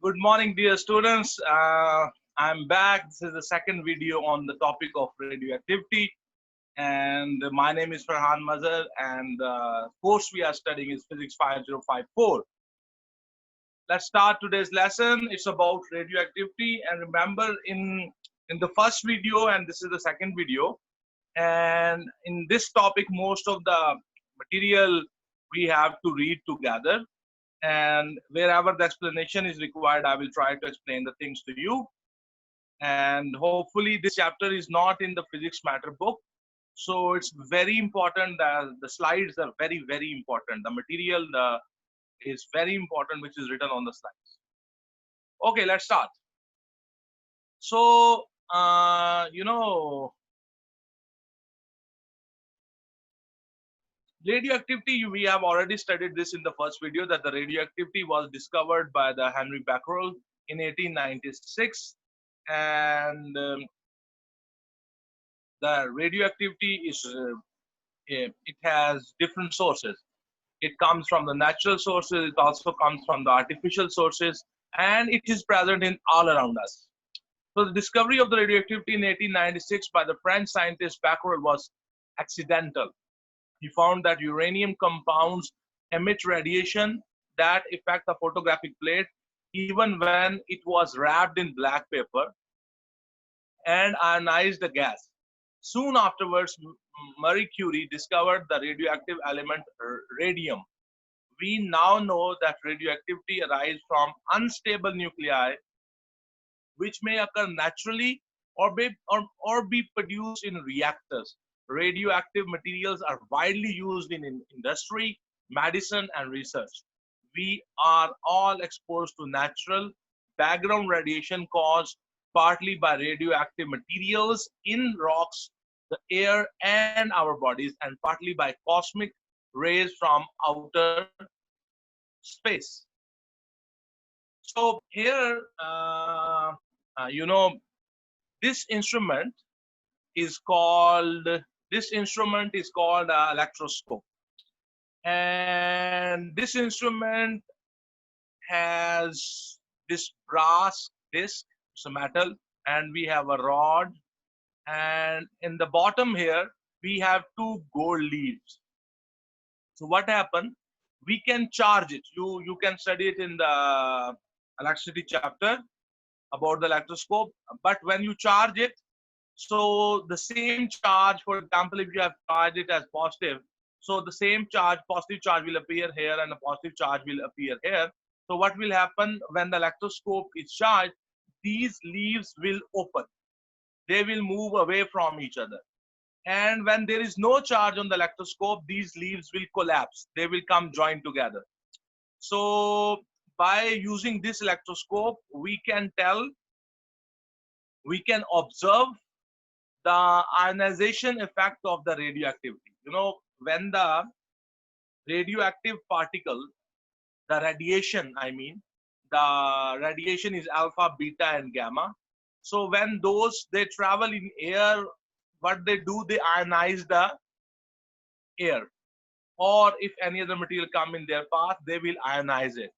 Good morning, dear students. I'm back. This is the second video on the topic of radioactivity. And my name is Farhan Mazhar, and the course we are studying is Physics 5054. Let's start today's lesson. It's about radioactivity. And remember, in the first video, and this is the second video, and in this topic, most of the material we have to read together, and wherever the explanation is required, I will try to explain the things to you. And hopefully this chapter is not in the physics matter book, so it's very important that the slides are very important. The material is very important, which is written on the slides. Okay, let's start. So radioactivity, we have already studied this in the first video, that the radioactivity was discovered by the Henry Becquerel in 1896. And the radioactivity is it has different sources. It comes from the natural sources, it also comes from the artificial sources, and it is present in all around us. So the discovery of the radioactivity in 1896 by the French scientist Becquerel was accidental. He found that uranium compounds emit radiation that affect the photographic plate even when it was wrapped in black paper and ionized the gas. Soon afterwards, Marie Curie discovered the radioactive element radium. We now know that radioactivity arises from unstable nuclei, which may occur naturally or be produced in reactors. Radioactive materials are widely used in industry, medicine, and research. We are all exposed to natural background radiation caused partly by radioactive materials in rocks, the air, and our bodies, and partly by cosmic rays from outer space. So here, this instrument is called electroscope, and this instrument has this brass disc. It's a metal, and we have a rod, and in the bottom here we have two gold leaves. So what happened, we can charge it. You can study it in the electricity chapter about the electroscope. But when you charge it, so the same charge, for example, if you have charged it as positive, so the same charge, positive charge, will appear here and a positive charge will appear here. So what will happen when the electroscope is charged, these leaves will open, they will move away from each other. And when there is no charge on the electroscope, these leaves will collapse, they will come joined together. So by using this electroscope, we can observe the ionization effect of the radioactivity. When the radioactive particle, the radiation, the radiation is alpha, beta, and gamma. So when they travel in air, what they do, they ionize the air. Or if any other material come in their path, they will ionize it.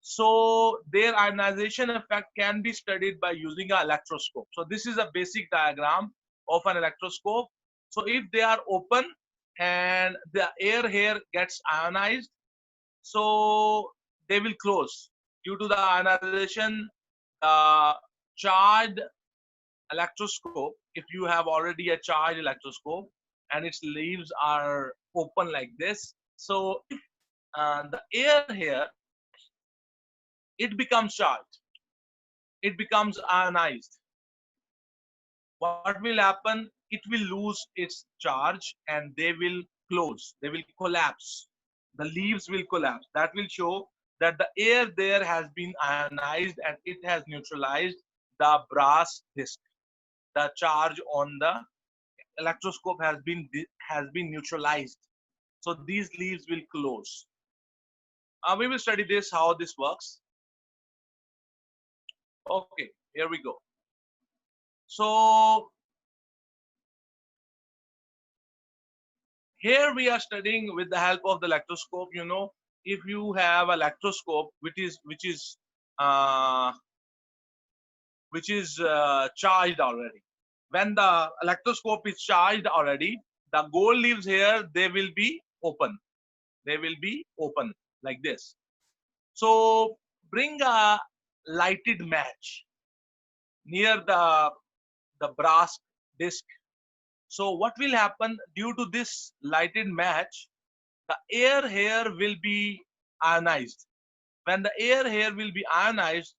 So their ionization effect can be studied by using an electroscope. So this is a basic diagram of an electroscope. So if they are open and the air here gets ionized, so they will close. Due to the ionization, charged electroscope, if you have already a charged electroscope and its leaves are open like this, so if the air here, it becomes charged, it becomes ionized. What will happen? It will lose its charge and they will close, they will collapse. The leaves will collapse. That will show that the air there has been ionized and it has neutralized the brass disc. The charge on the electroscope has been neutralized. So these leaves will close. We will study this, how this works. Okay, here we go. So here we are studying with the help of the electroscope. If you have electroscope which is charged already. When the electroscope is charged already, the gold leaves here, they will be open. They will be open like this. So bring a lighted match near the brass disc. So what will happen due to this lighted match? The air here will be ionized. When the air here will be ionized,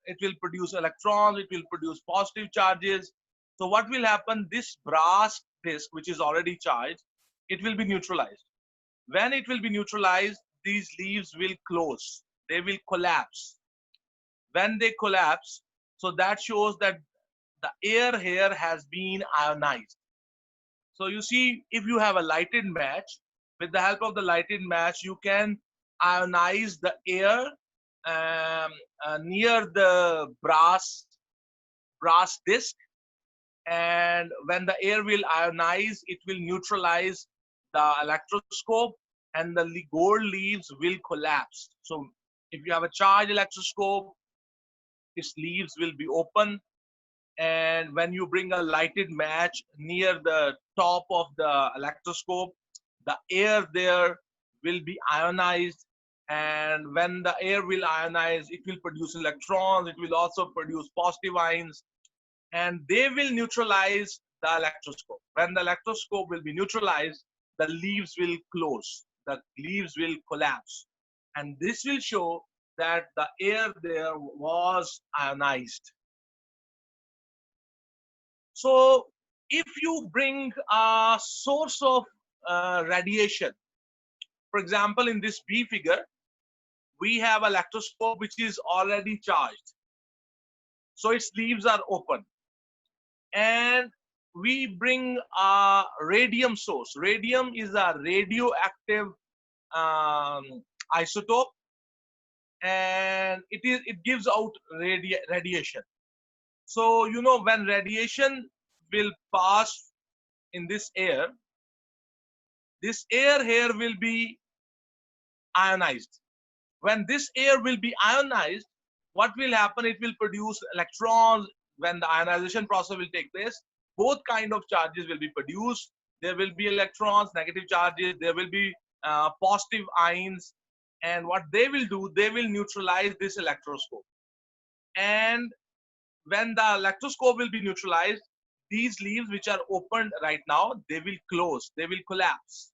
it will produce electrons, it will produce positive charges. So what will happen? This brass disc, which is already charged, it will be neutralized. When it will be neutralized, these leaves will close. They will collapse. When they collapse, so that shows that the air here has been ionized. So you see, if you have a lighted match, with the help of the lighted match, you can ionize the air near the brass disc, and when the air will ionize, it will neutralize the electroscope, and the gold leaves will collapse. So if you have a charged electroscope, its leaves will be open, and when you bring a lighted match near the top of the electroscope, the air there will be ionized, and when the air will ionize, it will produce electrons, it will also produce positive ions, and they will neutralize the electroscope. When the electroscope will be neutralized, the leaves will close, the leaves will collapse, and this will show that the air there was ionized. So if you bring a source of radiation, for example, in this B figure, we have an electroscope which is already charged. So its leaves are open. And we bring a radium source. Radium is a radioactive isotope, and it gives out radiation. So you know, when radiation will pass in this air here will be ionized. When this air will be ionized, what will happen? It will produce electrons. When the ionization process will take place, both kind of charges will be produced. There will be electrons, negative charges, there will be positive ions, and what they will do, they will neutralize this electroscope. And when the electroscope will be neutralized, these leaves which are opened right now, they will close, they will collapse.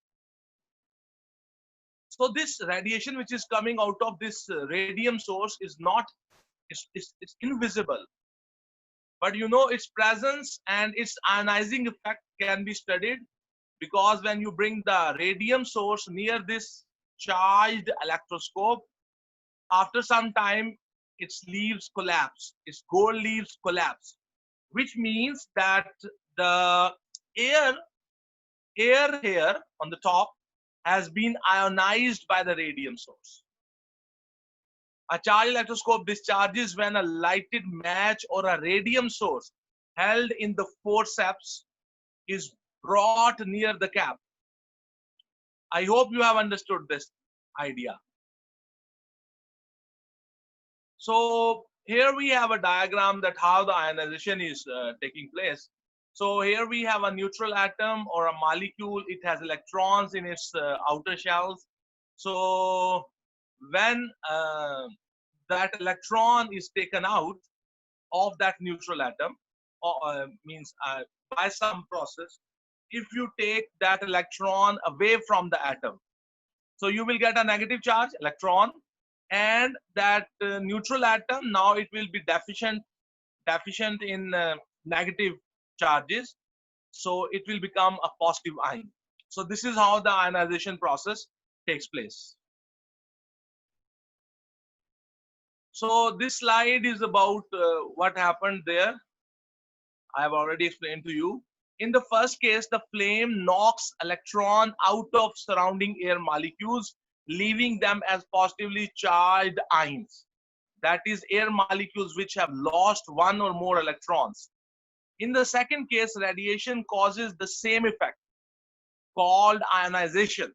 So this radiation which is coming out of this radium source is not, it's invisible. But you know, its presence and its ionizing effect can be studied, because when you bring the radium source near this charged electroscope, after some time its leaves collapse, its gold leaves collapse, which means that the air here on the top has been ionized by the radium source. A charged electroscope discharges when a lighted match or a radium source held in the forceps is brought near the cap. I hope you have understood this idea. So here we have a diagram that how the ionization is taking place. So here we have a neutral atom or a molecule. It has electrons in its outer shells. So when that electron is taken out of that neutral atom, or by some process, if you take that electron away from the atom, so you will get a negative charge electron, and that neutral atom, now it will be deficient in negative charges, so it will become a positive ion. So this is how the ionization process takes place. So this slide is about what happened there. I have already explained to you. In the first case, the flame knocks electron out of surrounding air molecules, leaving them as positively charged ions. That is, air molecules which have lost one or more electrons. In the second case, radiation causes the same effect, called ionization.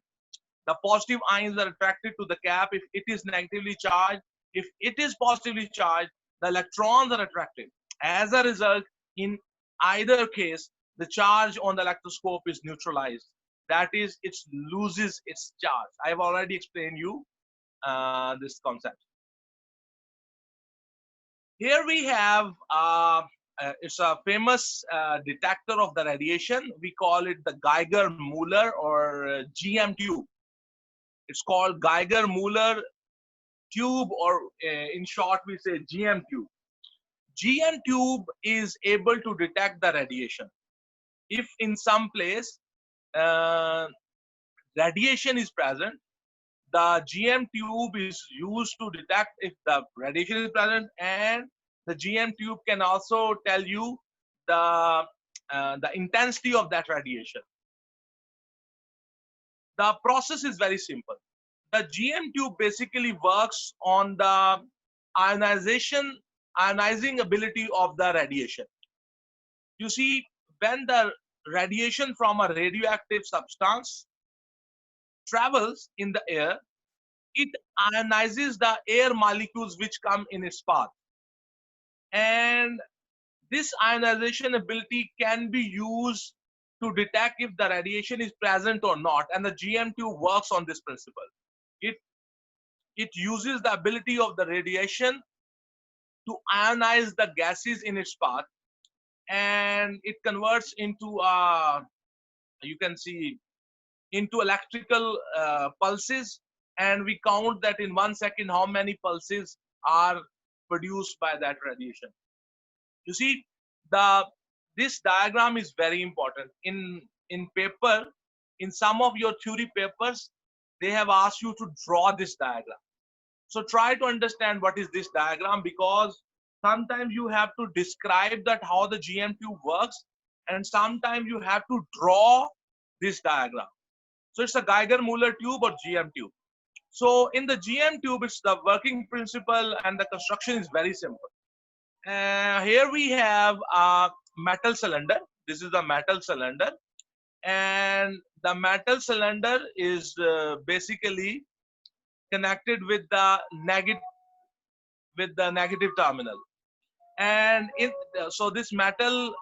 The positive ions are attracted to the cap if it is negatively charged, If it is positively charged, the electrons are attracted. As a result, in either case, the charge on the electroscope is neutralized. That is, it loses its charge. I have already explained you this concept. Here we have, it's a famous detector of the radiation. We call it the Geiger-Müller or GM tube. It's called Geiger-Müller tube, or in short, we say GM tube. GM tube is able to detect the radiation. If in some place radiation is present, the GM tube is used to detect if the radiation is present, and the GM tube can also tell you the intensity of that radiation. The process is very simple. The GM tube basically works on the ionizing ability of the radiation. You see, when the radiation from a radioactive substance travels in the air, it ionizes the air molecules which come in its path. And this ionization ability can be used to detect if the radiation is present or not. And the GM tube works on this principle. It uses the ability of the radiation to ionize the gases in its path, and it converts into you can see into electrical pulses, and we count that in 1 second how many pulses are produced by that radiation. You see, this diagram is very important. In paper, in some of your theory papers, they have asked you to draw this diagram. So try to understand what is this diagram, because sometimes you have to describe that how the GM tube works, and sometimes you have to draw this diagram. So it's a Geiger-Müller tube or GM tube. So in the GM tube, it's the working principle and the construction is very simple. Here we have a metal cylinder. This is the metal cylinder, and the metal cylinder is basically connected with the negative terminal. And so this metal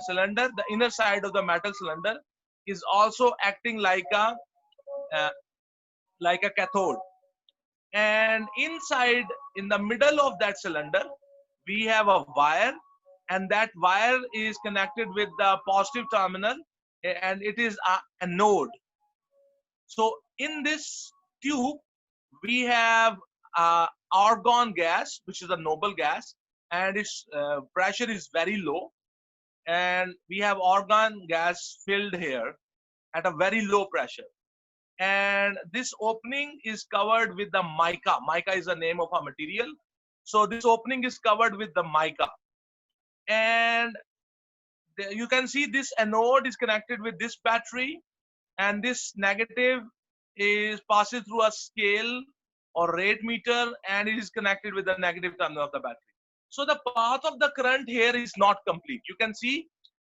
cylinder, the inner side of the metal cylinder, is also acting like a cathode. And inside, in the middle of that cylinder, we have a wire, and that wire is connected with the positive terminal, and it is a anode. So in this tube, we have argon gas, which is a noble gas, and its pressure is very low. And we have argon gas filled here at a very low pressure. And this opening is covered with the mica. Mica is the name of a material. So this opening is covered with the mica. And you can see this anode is connected with this battery, and this negative is passes through a scale or rate meter, and it is connected with the negative terminal of the battery. So the path of the current here is not complete. You can see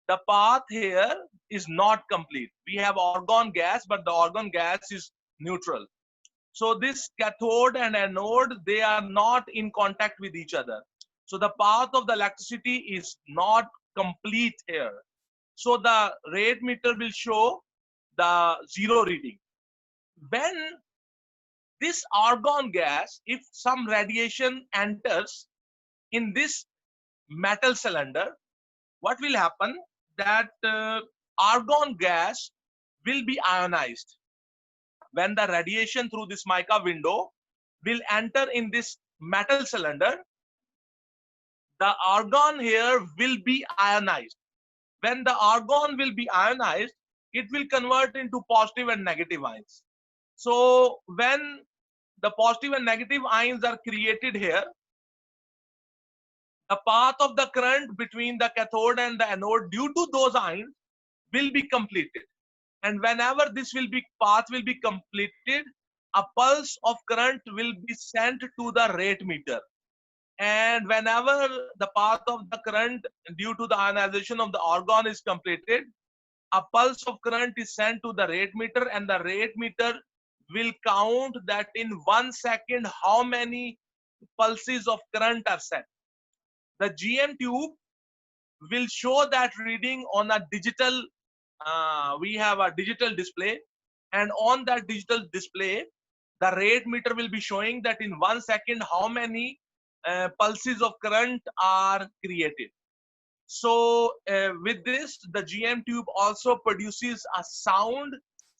the path here is not complete. We have argon gas, but the argon gas is neutral. So this cathode and anode, they are not in contact with each other. So the path of the electricity is not complete here. So the rate meter will show the zero reading. When this argon gas, if some radiation enters in this metal cylinder, what will happen? That argon gas will be ionized. When the radiation through this mica window will enter in this metal cylinder, the argon here will be ionized. When the argon will be ionized, it will convert into positive and negative ions. So when the positive and negative ions are created here, the path of the current between the cathode and the anode due to those ions will be completed. And whenever this path will be completed, a pulse of current will be sent to the rate meter. And whenever the path of the current due to the ionization of the argon is completed, a pulse of current is sent to the rate meter, and the rate meter will count that in 1 second how many pulses of current are set. The GM tube will show that reading on a digital, we have a digital display, and on that digital display, the rate meter will be showing that in 1 second how many pulses of current are created. So with this, the GM tube also produces a sound.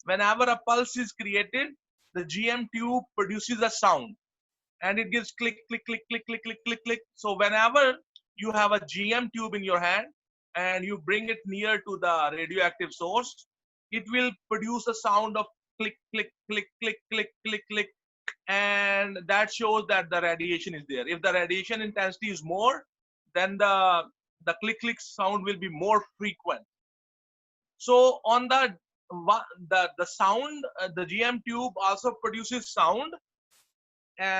Whenever a pulse is created, the GM tube produces a sound, and it gives click, click, click, click, click, click, click, click. So whenever you have a GM tube in your hand and you bring it near to the radioactive source, it will produce a sound of click, click, click, click, click, click, click, and that shows that the radiation is there. If the radiation intensity is more, then the click click sound will be more frequent. So on the sound, the GM tube also produces sound,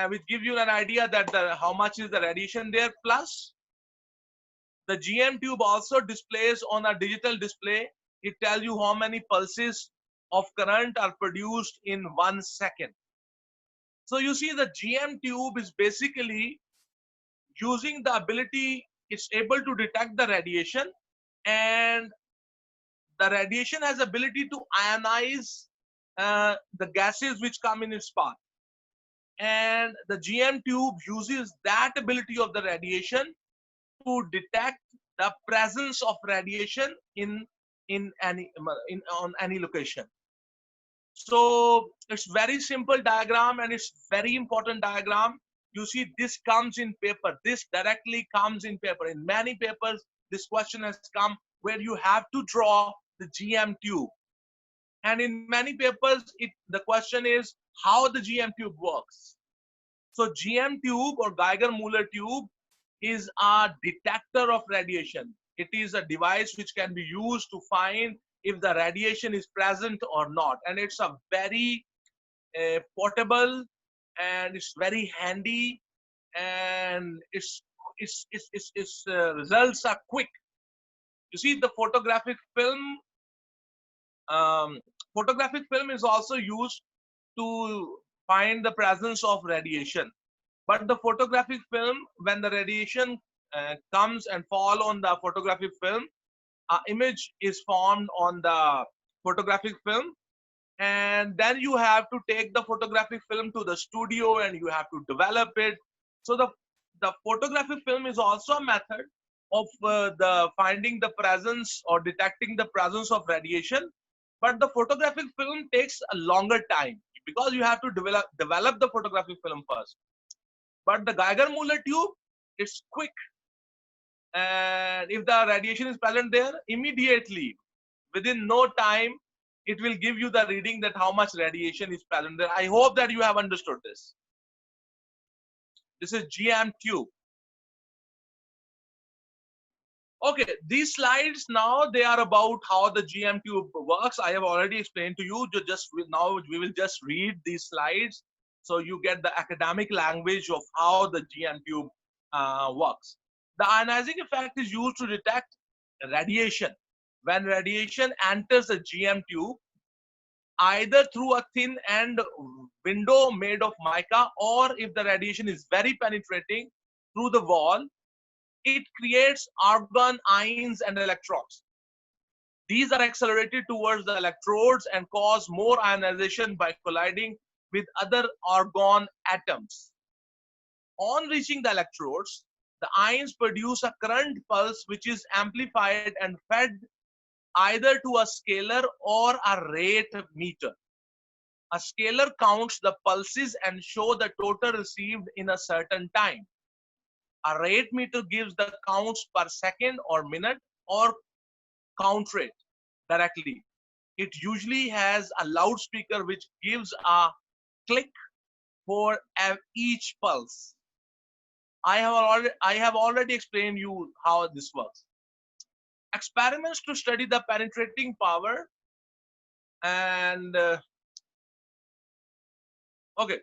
which gives you an idea that how much is the radiation there. Plus, the GM tube also displays on a digital display. It tells you how many pulses of current are produced in 1 second. So you see, the GM tube is basically using the ability, it's able to detect the radiation, and the radiation has ability to ionize the gases which come in its path. And the GM tube uses that ability of the radiation to detect the presence of radiation in any on any location. So it's very simple diagram, and it's very important diagram. You see, this comes in paper. This directly comes in paper. In many papers, this question has come where you have to draw the GM tube. And in many papers, the question is how the GM tube works. So GM tube or Geiger-Müller tube is a detector of radiation. It is a device which can be used to find if the radiation is present or not. And it's a very portable, and it's very handy, and its results are quick. You see, the um, photographic film is also used to find the presence of radiation. But the photographic film, when the radiation comes and fall on the photographic film, an image is formed on the photographic film, and then you have to take the photographic film to the studio and you have to develop it. So the photographic film is also a method of the finding the presence or detecting the presence of radiation, but the photographic film takes a longer time because you have to develop the photographic film first. But the Geiger-Müller tube, it's quick, and if the radiation is present there, immediately, within no time, it will give you the reading that how much radiation is present there. I hope that you have understood this. This is GM tube. Okay, these slides now, they are about how the GM tube works. I have already explained to you. Now we will just read these slides so you get the academic language of how the GM tube works. The ionizing effect is used to detect radiation. When radiation enters the GM tube, either through a thin end window made of mica, or if the radiation is very penetrating, through the wall, it creates argon ions and electrons. These are accelerated towards the electrodes and cause more ionization by colliding with other argon atoms. On reaching the electrodes, the ions produce a current pulse which is amplified and fed either to a scaler or a rate meter. A scaler counts the pulses and shows the total received in a certain time. A rate meter gives the counts per second or minute or count rate directly. It usually has a loudspeaker which gives a click for each pulse. I have already explained you how this works. Experiments to study the penetrating power and okay.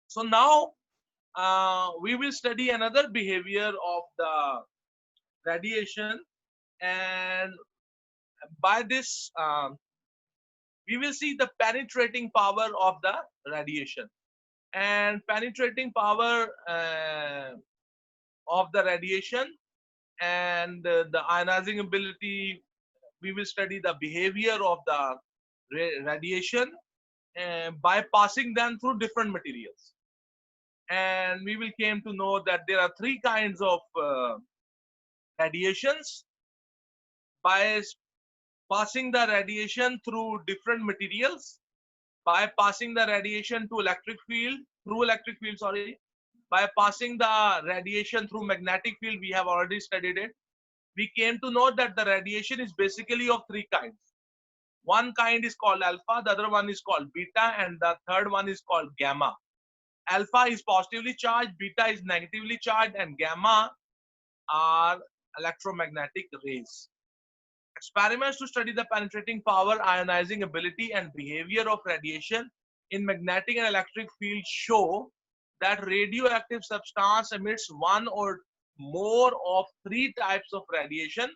So now we will study another behavior of the radiation, and by this we will see the penetrating power of the radiation. and penetrating power of the radiation, and the ionizing ability. We will study the behavior of the radiation by passing them through different materials. And we will came to know that there are three kinds of radiations. By passing the radiation through different materials, by passing the radiation to electric field, through electric field, sorry, by passing the radiation through magnetic field, we have already studied it. We came to know that the radiation is basically of three kinds. One kind is called alpha, the other one is called beta, and the third one is called gamma. Alpha is positively charged, beta is negatively charged, and gamma are electromagnetic rays. Experiments to study the penetrating power, ionizing ability, and behavior of radiation in magnetic and electric fields show that radioactive substance emits one or more of three types of radiation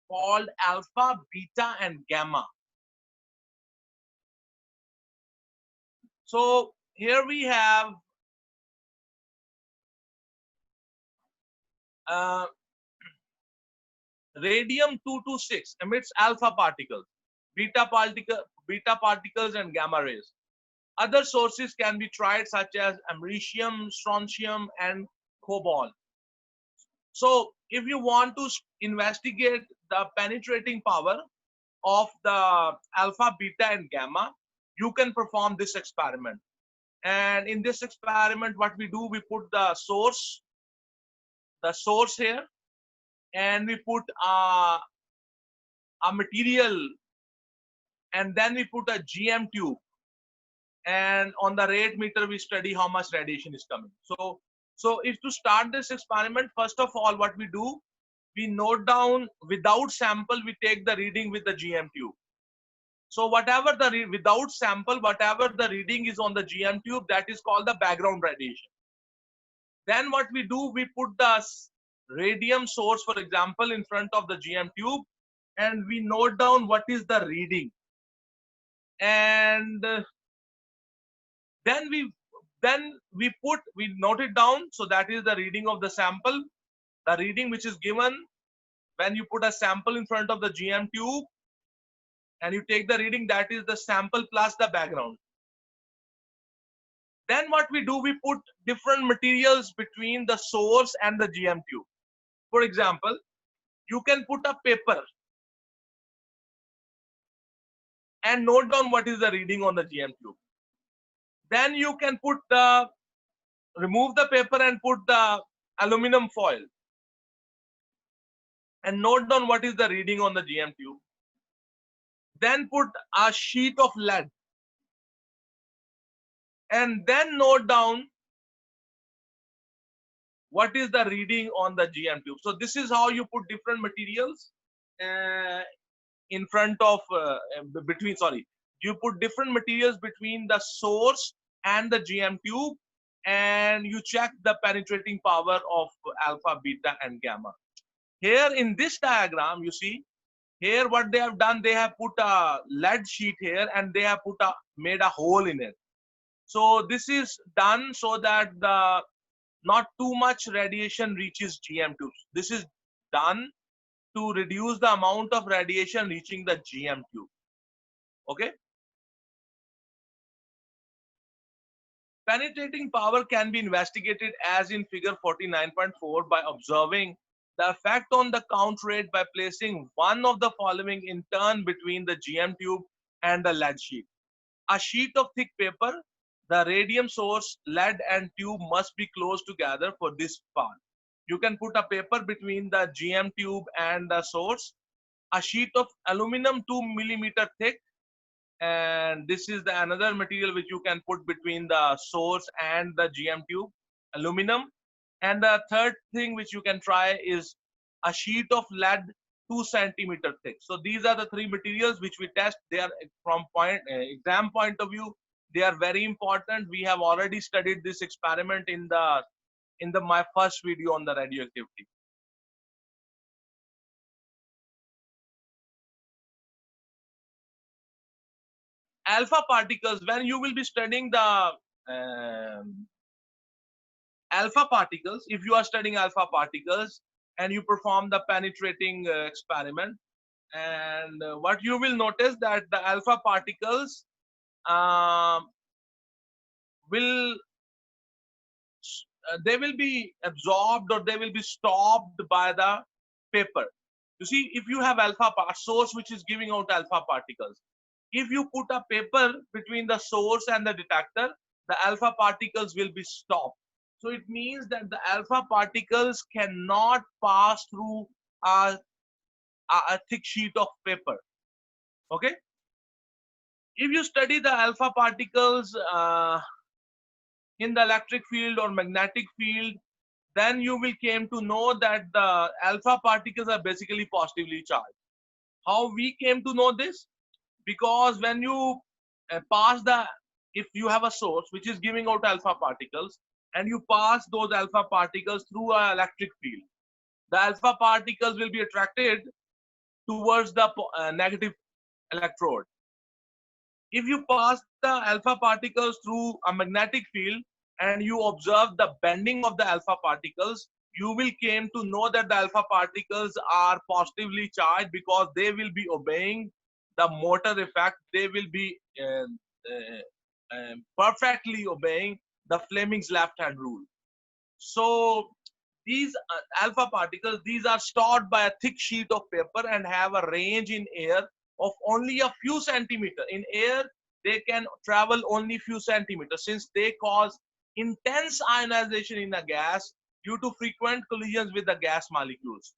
called alpha, beta, and gamma. So here we have uh, radium-226 emits alpha particles, beta particles, and gamma rays. Other sources can be tried, such as americium, strontium, and cobalt. So if you want to investigate the penetrating power of the alpha, beta, and gamma, you can perform this experiment. And in this experiment, what we do, we put the source here, and we put a material, and then we put a GM tube, and on the rate meter we study how much radiation is coming. So if to start this experiment, first of all, what we do, we note down without sample, we take the reading with the GM tube. So whatever the without sample, whatever the reading is on the GM tube, that is called the background radiation. Then what we do, we put the radium source, for example, in front of the GM tube, and we note down what is the reading. And then we note it down. So that is the reading of the sample, the reading which is given when you put a sample in front of the GM tube and you take the reading, that is the sample plus the background. Then what we do, we put different materials between the source and the GM tube. For example, you can put a paper and note down what is the reading on the GM tube. Then you can remove the paper and put the aluminum foil and note down what is the reading on the GM tube. Then put a sheet of lead and then note down what is the reading on the GM tube. So this is how you put different materials in front of you put different materials between the source and the GM tube, and you check the penetrating power of alpha, beta, and gamma. Here in this diagram, you see here what they have done, they have put a lead sheet here and they have made a hole in it. So this is done so that not too much radiation reaches GM tubes. This is done to reduce the amount of radiation reaching the GM tube. Okay. Penetrating power can be investigated as in figure 49.4 by observing the effect on the count rate by placing one of the following in turn between the GM tube and the lead sheet. A sheet of thick paper, the radium source, lead, and tube must be close together for this part. You can put a paper between the GM tube and the source, a sheet of aluminum 2 millimeter thick, and this is another material which you can put between the source and the GM tube, aluminum. And the third thing which you can try is a sheet of lead 2 centimeter thick. So these are the three materials which we test. They are from exam point of view, they are very important. We have already studied this experiment in my first video on the radioactivity. Alpha particles, when you will be studying the alpha particles, if you are studying alpha particles and you perform the penetrating experiment, and what you will notice that the alpha particles um, will they will be absorbed or they will be stopped by the paper. You see, if you have source which is giving out alpha particles, if you put a paper between the source and the detector, the alpha particles will be stopped. So it means that the alpha particles cannot pass through a thick sheet of paper. Okay. If you study the alpha particles in the electric field or magnetic field, then you will came to know that the alpha particles are basically positively charged. How we came to know this? Because when you if you have a source which is giving out alpha particles and you pass those alpha particles through an electric field, the alpha particles will be attracted towards the negative electrode. If you pass the alpha particles through a magnetic field and you observe the bending of the alpha particles, you will came to know that the alpha particles are positively charged because they will be obeying the motor effect. They will be perfectly obeying the Fleming's left hand rule. So these alpha particles, these are stored by a thick sheet of paper and have a range in air of only a few centimeters. In air, they can travel only few centimeters since they cause intense ionization in a gas due to frequent collisions with the gas molecules.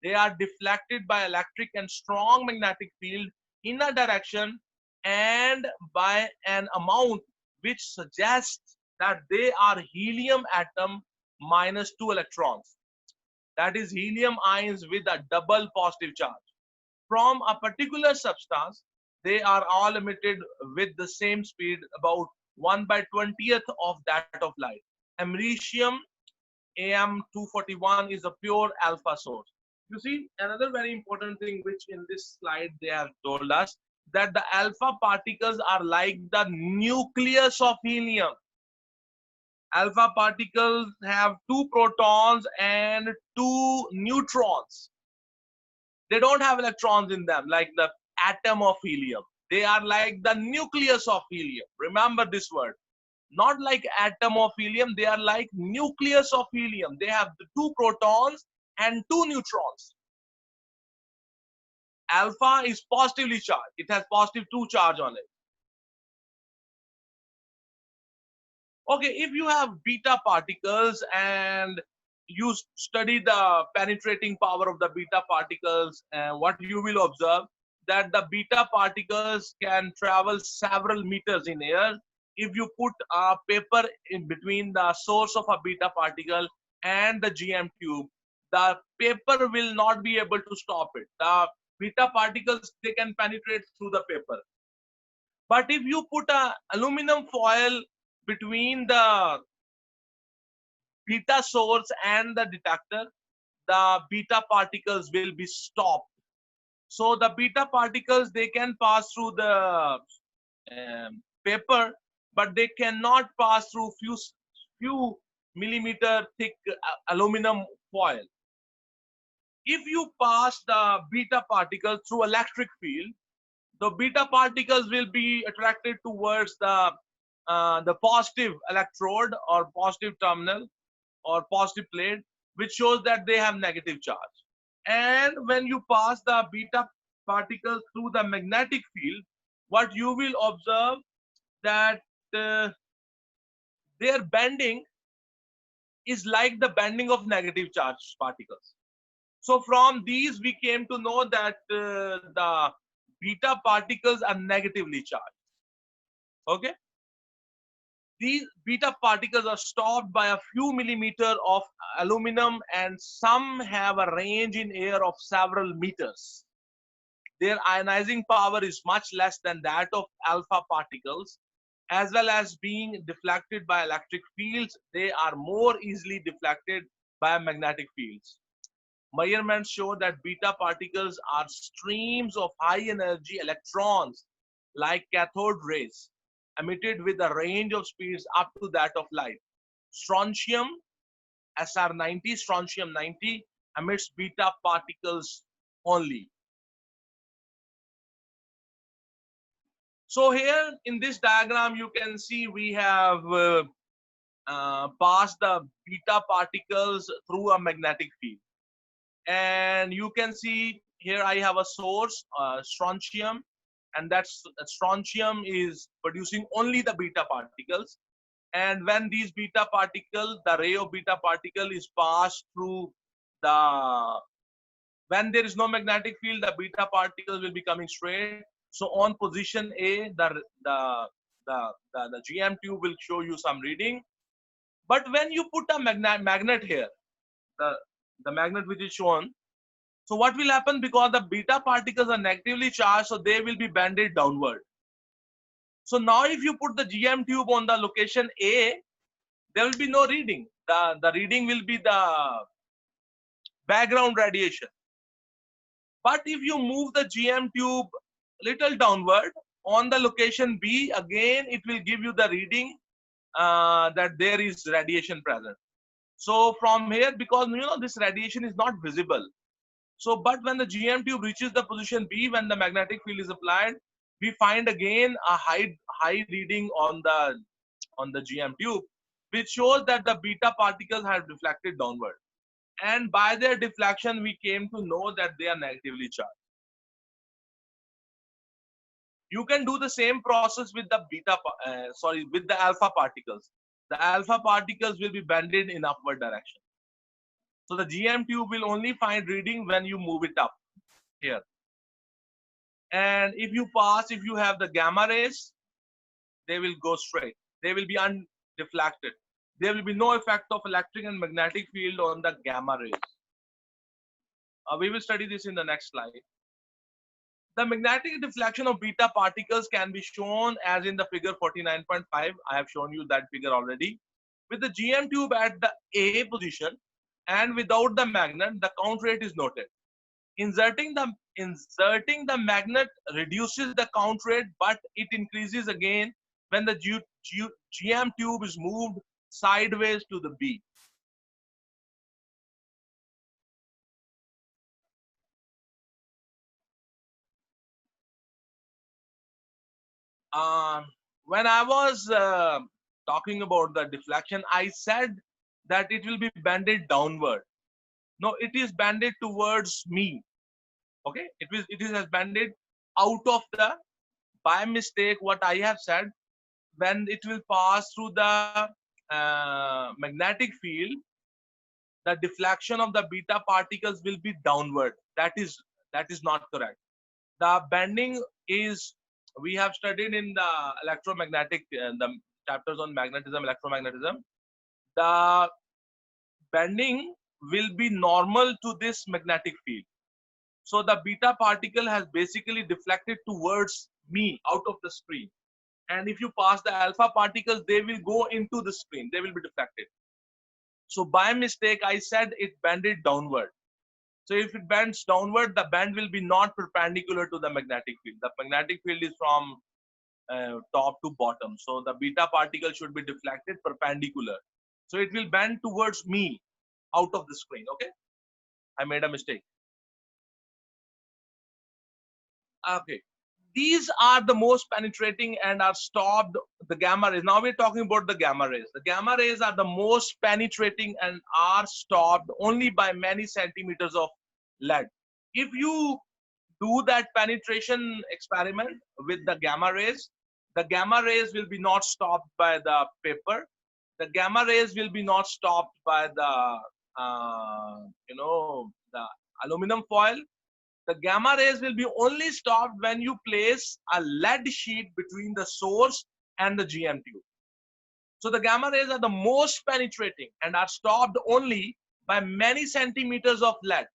They are deflected by electric and strong magnetic field in a direction and by an amount which suggests that they are helium atom minus 2 electrons. That is helium ions with a double positive charge. From a particular substance, they are all emitted with the same speed, about 1/20th of that of light. Americium AM241 is a pure alpha source. You see, another very important thing which in this slide they have told us, that the alpha particles are like the nucleus of helium. Alpha particles have 2 protons and 2 neutrons. They don't have electrons in them like the atom of helium. They are like the nucleus of helium. Remember this word. Not like atom of helium, they are like nucleus of helium. They have the 2 protons and 2 neutrons. Alpha is positively charged. It has positive 2 charge on it. Okay, if you have beta particles and you study the penetrating power of the beta particles, what you will observe that the beta particles can travel several meters in air. If you put a paper in between the source of a beta particle and the GM tube, the paper will not be able to stop it. The beta particles, they can penetrate through the paper. But if you put a aluminum foil between the beta source and the detector, the beta particles will be stopped. So the beta particles, they can pass through the paper, but they cannot pass through few millimeter thick aluminum foil. If you pass the beta particles through electric field, the beta particles will be attracted towards the positive electrode or positive terminal or positive plate, which shows that they have negative charge. And when you pass the beta particles through the magnetic field, what you will observe that their bending is like the bending of negative charge particles. So from these we came to know that the beta particles are negatively charged. Okay. These beta particles are stopped by a few millimeters of aluminum and some have a range in air of several meters. Their ionizing power is much less than that of alpha particles. As well as being deflected by electric fields, they are more easily deflected by magnetic fields. Measurements show that beta particles are streams of high energy electrons like cathode rays. emitted with a range of speeds up to that of light. Strontium, SR90, strontium 90 emits beta particles only. So here in this diagram, you can see we have passed the beta particles through a magnetic field. And you can see here I have a source, strontium, and that's strontium is producing only the beta particles. And when these beta particles, the ray of beta particle is passed through the, when there is no magnetic field, the beta particles will be coming straight. So on position A, the GM tube will show you some reading. But when you put a magnet here, the, the magnet which is shown, so what will happen, because the beta particles are negatively charged, so they will be bended downward. So now if you put the GM tube on the location A, there will be no reading. The reading will be the background radiation. But if you move the GM tube little downward on the location B, again it will give you the reading that there is radiation present. So from here, because this radiation is not visible. So, but when the GM tube reaches the position B, when the magnetic field is applied, we find again a high reading on the GM tube, which shows that the beta particles have deflected downward. And by their deflection, we came to know that they are negatively charged. You can do the same process with the with the alpha particles. The alpha particles will be bended in upward direction. So the GM tube will only find reading when you move it up here. And if you have the gamma rays, they will go straight. They will be undeflected. There will be no effect of electric and magnetic field on the gamma rays. We will study this in the next slide. The magnetic deflection of beta particles can be shown as in the figure 49.5. I have shown you that figure already. With the GM tube at the A position and without the magnet, the count rate is noted. Inserting the magnet reduces the count rate, but it increases again when the GM tube is moved sideways to the B. When I was talking about the deflection, I said that it will be bended downward. No, it is bended towards me. Okay, it is bended out of the, by mistake, what I have said, when it will pass through the magnetic field, the deflection of the beta particles will be downward. That is not correct. The bending is, we have studied in the electromagnetic, the chapters on magnetism, electromagnetism. The bending will be normal to this magnetic field. So the beta particle has basically deflected towards me out of the screen. And if you pass the alpha particles, they will go into the screen. They will be deflected. So by mistake, I said it bended downward. So if it bends downward, the bend will be not perpendicular to the magnetic field. The magnetic field is from top to bottom. So the beta particle should be deflected perpendicular. So it will bend towards me out of the screen. Okay, I made a mistake. Okay, these are the most penetrating and are stopped, the gamma rays. Now we're talking about the gamma rays. The gamma rays are the most penetrating and are stopped only by many centimeters of lead. If you do that penetration experiment with the gamma rays will be not stopped by the paper. The gamma rays will be not stopped by the the aluminum foil. The gamma rays will be only stopped when you place a lead sheet between the source and the GM tube. So the gamma rays are the most penetrating and are stopped only by many centimeters of lead.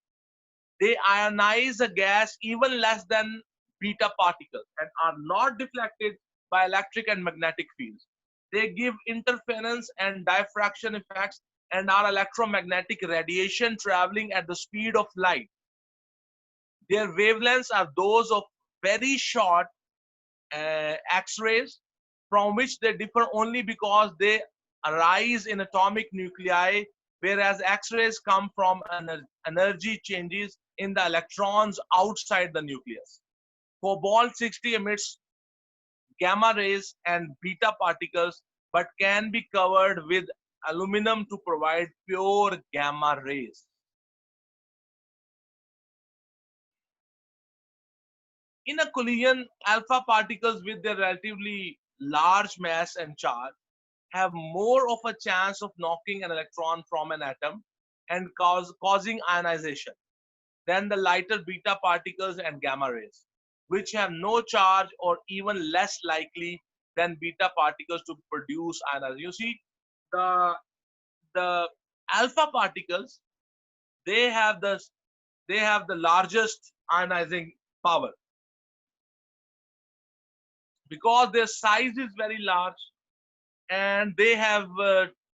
They ionize a gas even less than beta particles and are not deflected by electric and magnetic fields. They give interference and diffraction effects and are electromagnetic radiation traveling at the speed of light. Their wavelengths are those of very short X-rays from which they differ only because they arise in atomic nuclei, whereas X-rays come from energy changes in the electrons outside the nucleus. Cobalt-60 emits gamma rays and beta particles, but can be covered with aluminum to provide pure gamma rays. In a collision, alpha particles with their relatively large mass and charge have more of a chance of knocking an electron from an atom and causing ionization than the lighter beta particles and gamma rays, which have no charge or even less likely than beta particles to produce ionization. You see, the the alpha particles, they have the largest ionizing power because their size is very large and they have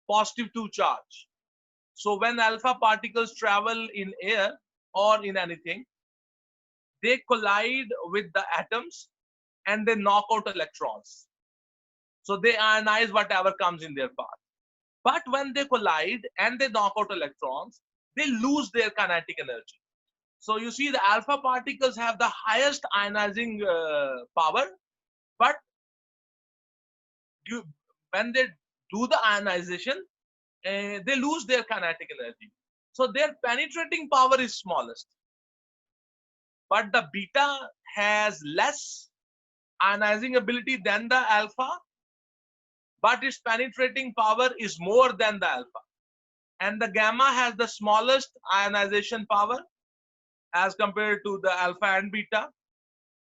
positive 2 charge. So when alpha particles travel in air or in anything, they collide with the atoms and they knock out electrons. So they ionize whatever comes in their path. But when they collide and they knock out electrons, they lose their kinetic energy. So you see, the alpha particles have the highest ionizing power, but when they do the ionization, they lose their kinetic energy. So their penetrating power is smallest. But the beta has less ionizing ability than the alpha, but its penetrating power is more than the alpha. And the gamma has the smallest ionization power as compared to the alpha and beta,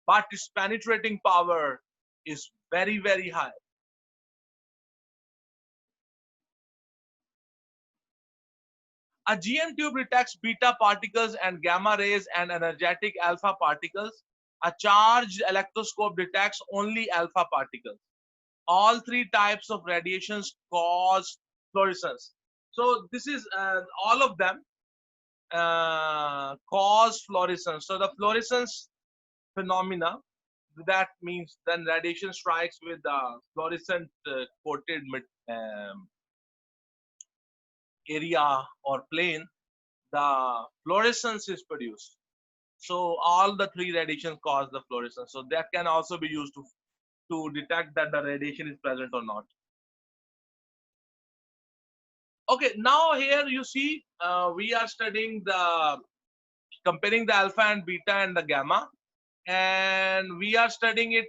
but its penetrating power is very, very high. A GM tube detects beta particles and gamma rays and energetic alpha particles. A charged electroscope detects only alpha particles. All 3 types of radiations cause fluorescence. So this is all of them cause fluorescence. So the fluorescence phenomena, that means then radiation strikes with the fluorescent coated area or plane, the fluorescence is produced. So all the 3 radiations cause the fluorescence. So that can also be used to detect that the radiation is present or not. Okay, now here you see we are studying comparing the alpha and beta and the gamma, and we are studying it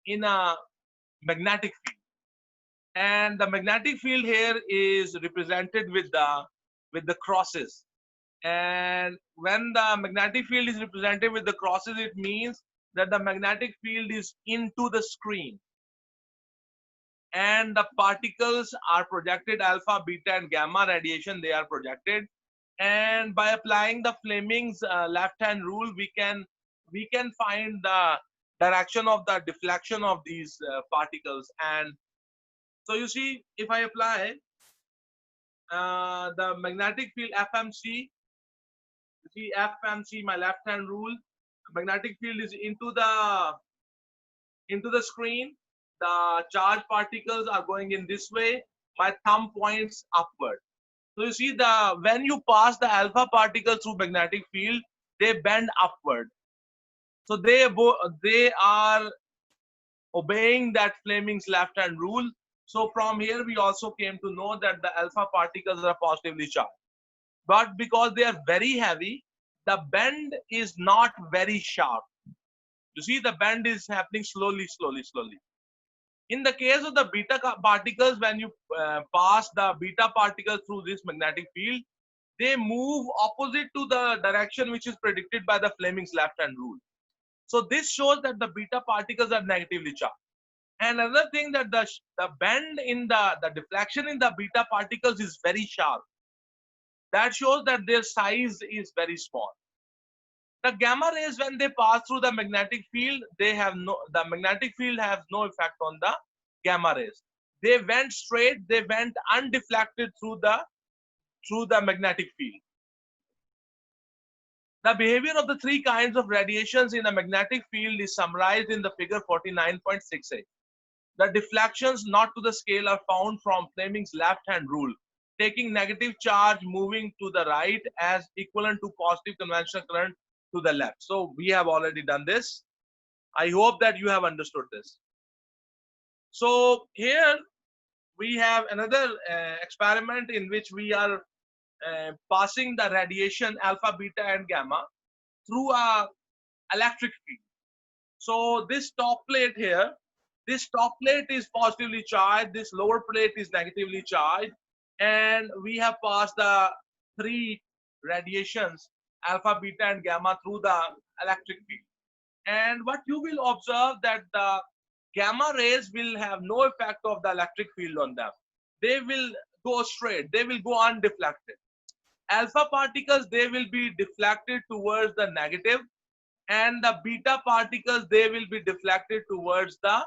in a magnetic field. And the magnetic field here is represented with the crosses. And when the magnetic field is represented with the crosses, it means that the magnetic field is into the screen. And the particles are projected, alpha, beta, and gamma radiation, they are projected. And by applying the Fleming's left-hand rule, we can find the direction of the deflection of these particles. And so you see, if I apply the magnetic field FMC, you see FMC, my left-hand rule, magnetic field is into the screen. The charged particles are going in this way. My thumb points upward. So you see, when you pass the alpha particles through magnetic field, they bend upward. So they are obeying that Fleming's left-hand rule. So from here we also came to know that the alpha particles are positively charged. But because they are very heavy, the bend is not very sharp. You see, the bend is happening slowly, slowly, slowly. In the case of the beta particles, when you pass the beta particles through this magnetic field, they move opposite to the direction which is predicted by the Fleming's left-hand rule. So this shows that the beta particles are negatively charged. And another thing, that the bend in the deflection in the beta particles is very sharp. That shows that their size is very small. The gamma rays, when they pass through the magnetic field, the magnetic field has no effect on the gamma rays. They went straight, they went undeflected through the magnetic field. The behavior of the 3 kinds of radiations in a magnetic field is summarized in the figure 49.68. The deflections not to the scale are found from Fleming's left-hand rule, taking negative charge moving to the right as equivalent to positive conventional current to the left. So we have already done this. I hope that you have understood this. So here we have another experiment in which we are passing the radiation alpha, beta, and gamma through a electric field. So this top plate here, this top plate is positively charged, this lower plate is negatively charged, and we have passed the three radiations, alpha, beta, and gamma, through the electric field. And what you will observe that the gamma rays will have no effect of the electric field on them. They will go straight, they will go undeflected. Alpha particles, they will be deflected towards the negative, and the beta particles, they will be deflected towards the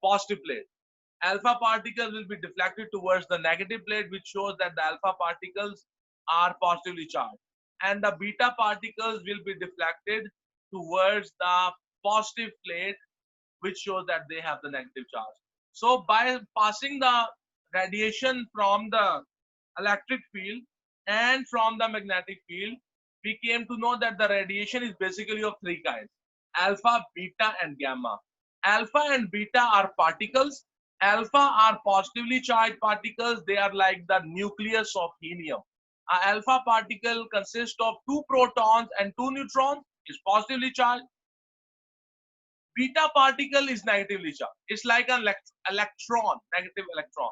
positive plate. Alpha particles will be deflected towards the negative plate, which shows that the alpha particles are positively charged, and the beta particles will be deflected towards the positive plate, which shows that they have the negative charge. So by passing the radiation from the electric field and from the magnetic field, we came to know that the radiation is basically of three kinds: alpha, beta, and gamma. Alpha and beta are particles. Alpha are positively charged particles. They are like the nucleus of helium. An alpha particle consists of two protons and two neutrons, is positively charged. Beta particle is negatively charged. It's like an electron, negative electron.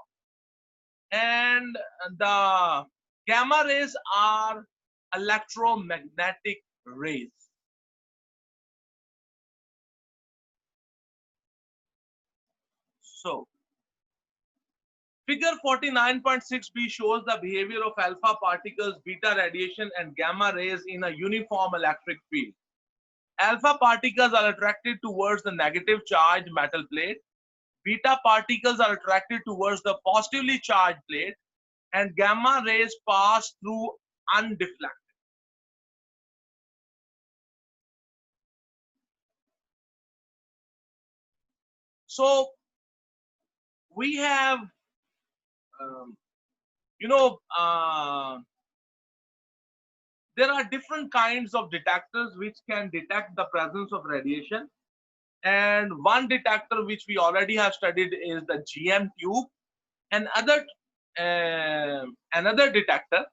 And the gamma rays are electromagnetic rays. So, figure 49.6b shows the behavior of alpha particles, beta radiation, and gamma rays in a uniform electric field. Alpha particles are attracted towards the negative charged metal plate. Beta particles are attracted towards the positively charged plate, and gamma rays pass through undeflected. So we have, you know, there are different kinds of detectors which can detect the presence of radiation. And one detector which we already have studied is the GM tube. And another detector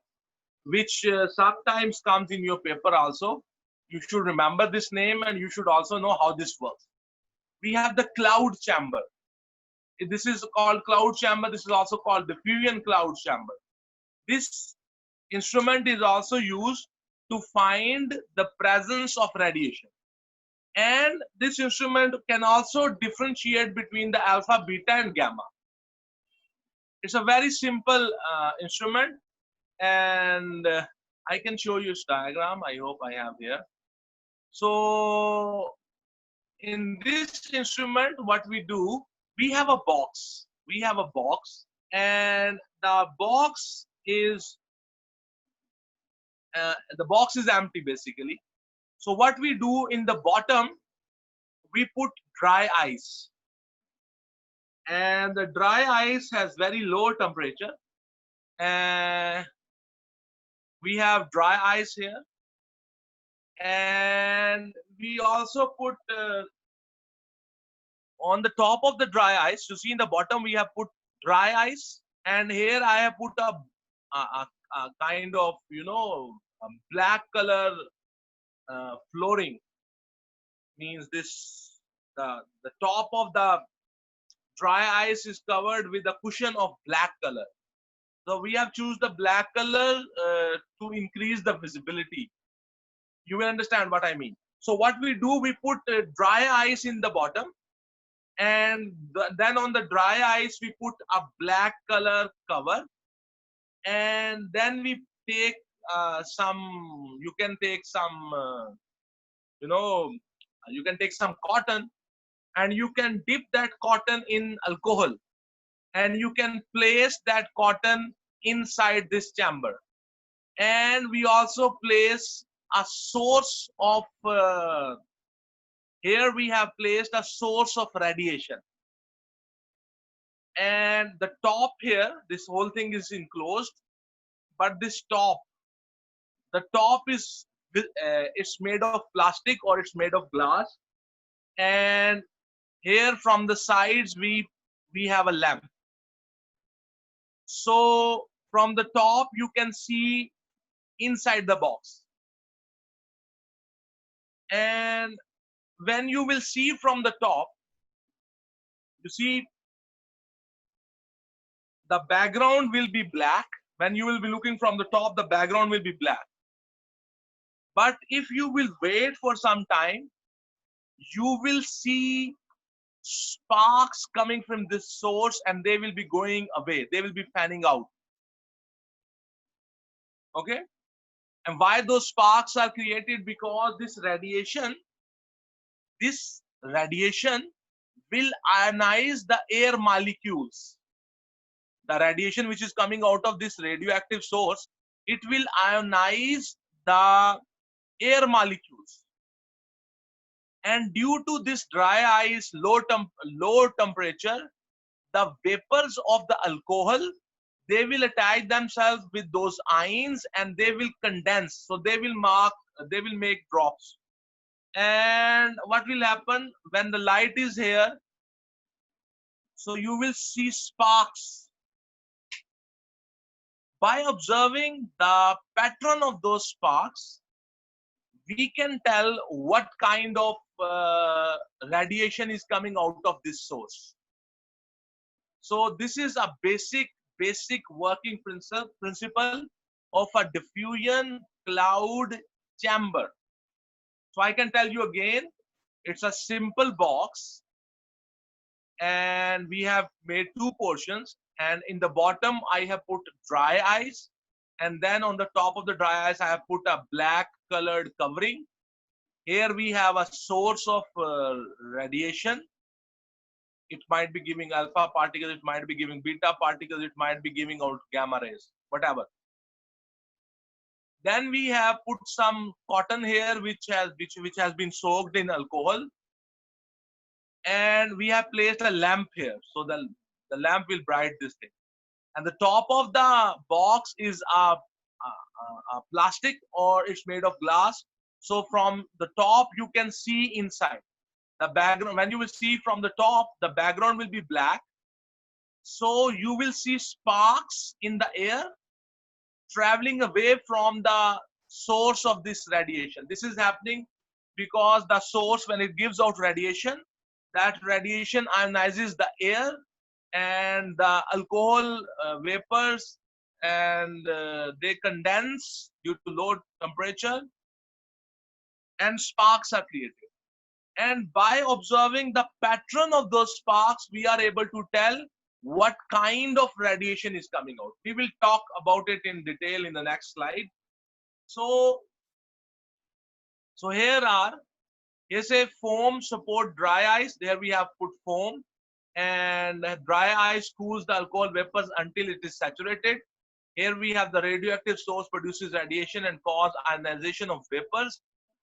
which sometimes comes in your paper also. You should remember this name and you should also know how this works. We have the cloud chamber. This is called cloud chamber. This is also called diffusion cloud chamber. This instrument is also used to find the presence of radiation. And this instrument can also differentiate between the alpha, beta, and gamma. It's a very simple instrument, and I can show you this diagram. I hope I have here. So in this instrument, what we do, we have a box. We have a box, and the box is empty basically. So what we do, in the bottom, we put dry ice, and the dry ice has very low temperature. And we have dry ice here, and we also put on the top of the dry ice, you see in the bottom we have put dry ice, and here I have put a kind of, you know, black color flooring. Means this, the top of the dry ice is covered with a cushion of black color. So we have choose the black color to increase the visibility. You will understand what I mean. So what we do, we put dry ice in the bottom, and then on the dry ice we put a black color cover, and then we take you can take some you know, you can take some cotton, and you can dip that cotton in alcohol, and you can place that cotton inside this chamber. And we also place a source of here we have placed a source of radiation. And the top here, this whole thing is enclosed, but this top, the top is it's made of plastic or it's made of glass. And here from the sides we have a lamp. So from the top you can see inside the box, and when you will see from the top, you see the background will be black. When you will be looking from the top, the background will be black. But if you will wait for some time, you will see sparks coming from this source and they will be going away. They will be fanning out. Okay? And why those sparks are created? Because this radiation will ionize the air molecules. The radiation which is coming out of this radioactive source, it will ionize the air molecules. And due to this dry ice, low temperature, the vapors of the alcohol, they will attach themselves with those ions and they will condense. So they will make drops. And what will happen when the light is here? So you will see sparks. By observing the pattern of those sparks, we can tell what kind of radiation is coming out of this source. So this is a basic working principle of a diffusion cloud chamber. So I can tell you again, it's a simple box and we have made two portions, and in the bottom I have put dry ice, and then on the top of the dry ice I have put a black colored covering. Here we have a source of radiation. It might be giving alpha particles, it might be giving beta particles, it might be giving out gamma rays, whatever. Then we have put some cotton here which has been soaked in alcohol, and we have placed a lamp here. So the lamp will bright this thing. And the top of the box is a plastic or it's made of glass. So from the top you can see inside. The background, when you will see from the top, the background will be black. So you will see sparks in the air traveling away from the source of this radiation. This is happening because the source, when it gives out radiation, that radiation ionizes the air and the alcohol vapors, and they condense due to low temperature and sparks are created. And by observing the pattern of those sparks, we are able to tell what kind of radiation is coming out. We will talk about it in detail in the next slide. So here's a foam support dry ice. There we have put foam, and dry ice cools the alcohol vapors until it is saturated. Here we have the radioactive source produces radiation and cause ionization of vapors.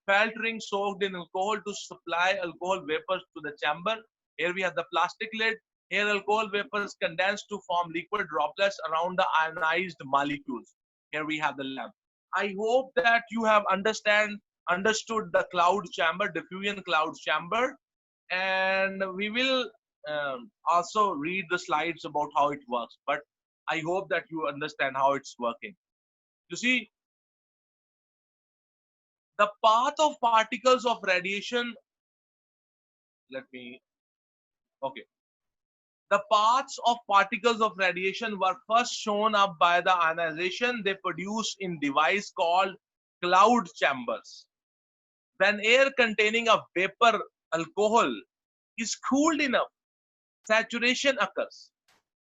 Filtering soaked in alcohol to supply alcohol vapors to the chamber. Here we have the plastic lid. Here alcohol vapors condense to form liquid droplets around the ionized molecules. Here we have the lamp. I hope that you have understood the cloud chamber, diffusion cloud chamber, and we will also read the slides about how it works. But I hope that you understand how it's working. You see, the path of particles of radiation, the paths of particles of radiation were first shown up by the ionization they produce in device called cloud chambers. When air containing a vapor alcohol is cooled enough, saturation occurs.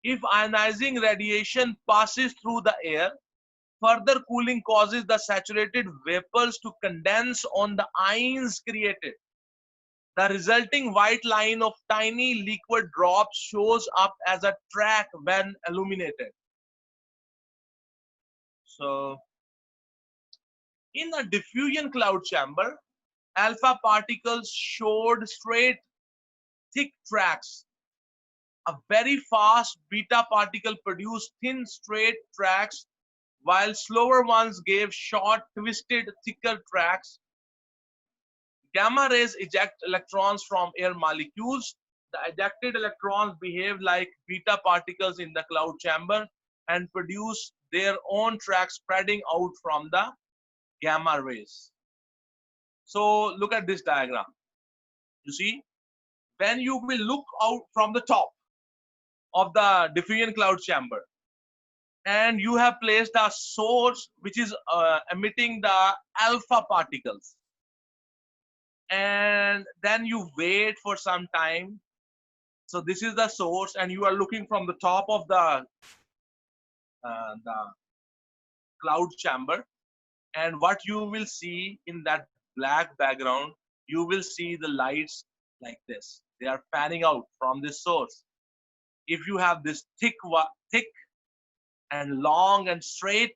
If ionizing radiation passes through the air, further cooling causes the saturated vapors to condense on the ions created. The resulting white line of tiny liquid drops shows up as a track when illuminated. So, in a diffusion cloud chamber, alpha particles showed straight, thick tracks. A very fast beta particle produced thin straight tracks, while slower ones gave short, twisted, thicker tracks. Gamma rays eject electrons from air molecules. The ejected electrons behave like beta particles in the cloud chamber and produce their own tracks spreading out from the gamma rays. So look at this diagram. You see, when you will look out from the top of the diffusion cloud chamber, and you have placed a source which is emitting the alpha particles, and then you wait for some time. So this is the source, and you are looking from the top of the cloud chamber, and what you will see in that black background, you will see the lights like this. They are fanning out from this source. If you have this thick and long and straight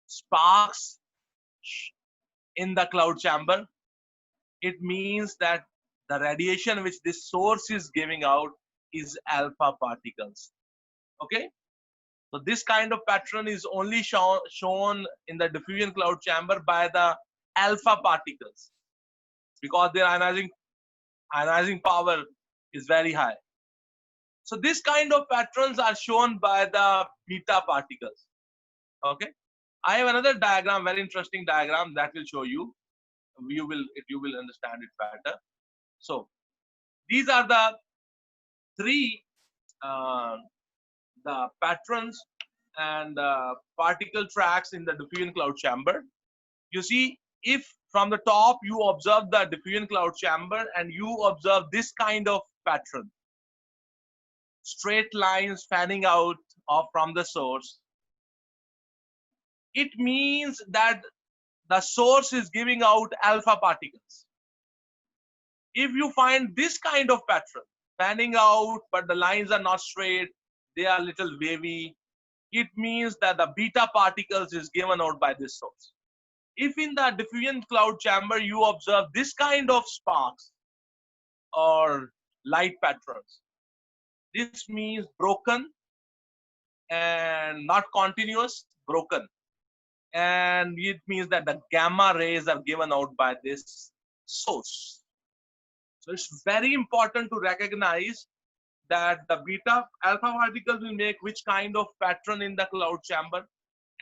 sparks in the cloud chamber, it means that the radiation which this source is giving out is alpha particles. Okay, so this kind of pattern is only shown in the diffusion cloud chamber by the alpha particles, because their ionizing power is very high. So this kind of patterns are shown by the beta particles. Okay, I have another diagram, very interesting diagram, that will show you. You will understand it better. So these are the three the patterns and particle tracks in the diffusion cloud chamber. You see, if from the top you observe the diffusion cloud chamber and you observe this kind of pattern, straight lines fanning out from the source, it means that the source is giving out alpha particles. If you find this kind of pattern fanning out, but the lines are not straight, they are little wavy, it means that the beta particles is given out by this source. If in the diffusion cloud chamber you observe this kind of sparks or light patterns, this means broken and not continuous, broken. And it means that the gamma rays are given out by this source. So it's very important to recognize that the beta alpha particles will make which kind of pattern in the cloud chamber,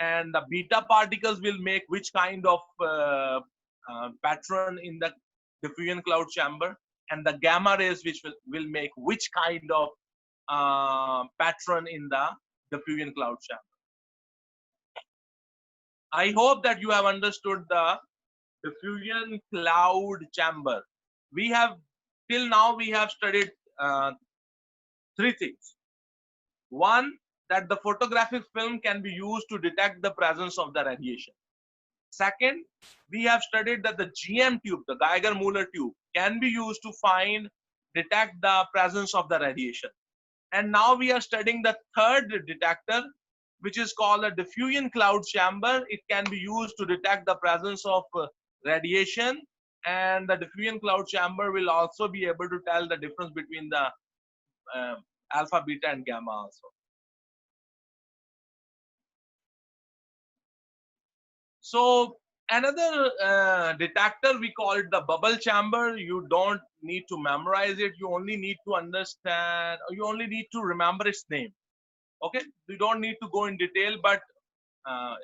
and the beta particles will make which kind of pattern in the diffusion cloud chamber, and the gamma rays which will make which kind of pattern in the diffusion cloud chamber. I hope that you have understood the diffusion cloud chamber. We have till now we have studied three things. One, that the photographic film can be used to detect the presence of the radiation. Second, we have studied that the GM tube, the Geiger-Müller tube, can be used to detect the presence of the radiation. And now we are studying the third detector, which is called a diffusion cloud chamber. It can be used to detect the presence of radiation, and the diffusion cloud chamber will also be able to tell the difference between the alpha, beta, and gamma also. So another detector, we call it the bubble chamber. You don't need to memorize it. You only need to understand, or you only need to remember its name. Okay, you don't need to go in detail, but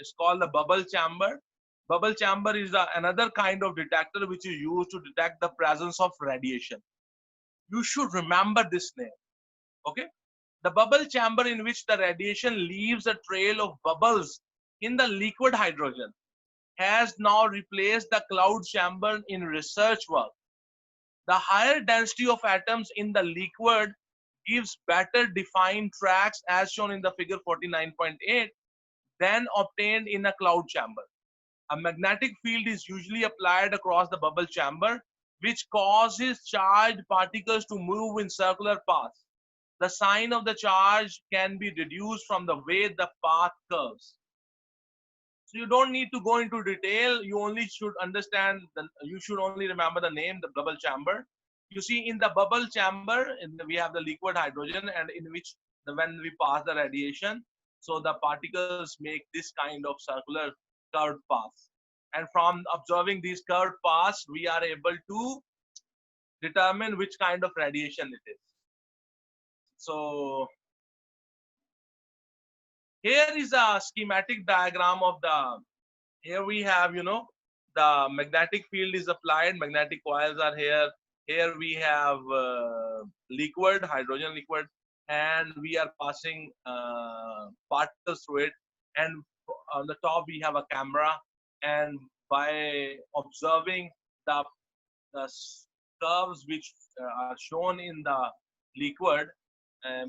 it's called the bubble chamber. Bubble chamber is another kind of detector which is used to detect the presence of radiation. You should remember this name. Okay, the bubble chamber, in which the radiation leaves a trail of bubbles in the liquid hydrogen, has now replaced the cloud chamber in research work. The higher density of atoms in the liquid gives better defined tracks, as shown in the figure 49.8, than obtained in a cloud chamber. A magnetic field is usually applied across the bubble chamber, which causes charged particles to move in circular paths. The sign of the charge can be deduced from the way the path curves. So you don't need to go into detail. You only should understand, you should only remember the name, the bubble chamber. You see, in the bubble chamber, we have the liquid hydrogen, and in which when we pass the radiation, so the particles make this kind of circular curved paths. And from observing these curved paths, we are able to determine which kind of radiation it is. So here is a schematic diagram of the, here we have, the magnetic field is applied, magnetic coils are here. Here we have liquid, hydrogen liquid, and we are passing particles through it. And on the top we have a camera, and by observing the curves which are shown in the liquid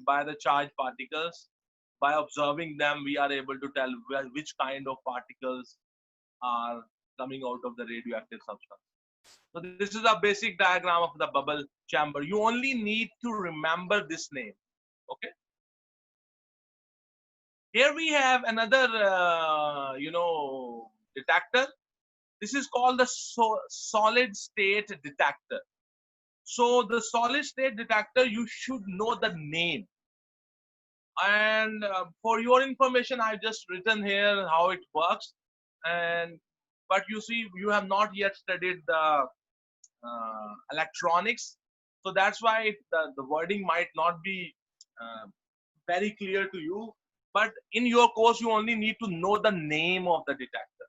by the charged particles, by observing them, we are able to tell which kind of particles are coming out of the radioactive substance. So this is a basic diagram of the bubble chamber. You only need to remember this name. Okay. Here we have another, detector. This is called the solid state detector. So the solid state detector, you should know the name. And for your information, I've just written here how it works. And but you see, you have not yet studied the electronics, so that's why the wording might not be very clear to you. But in your course, you only need to know the name of the detector.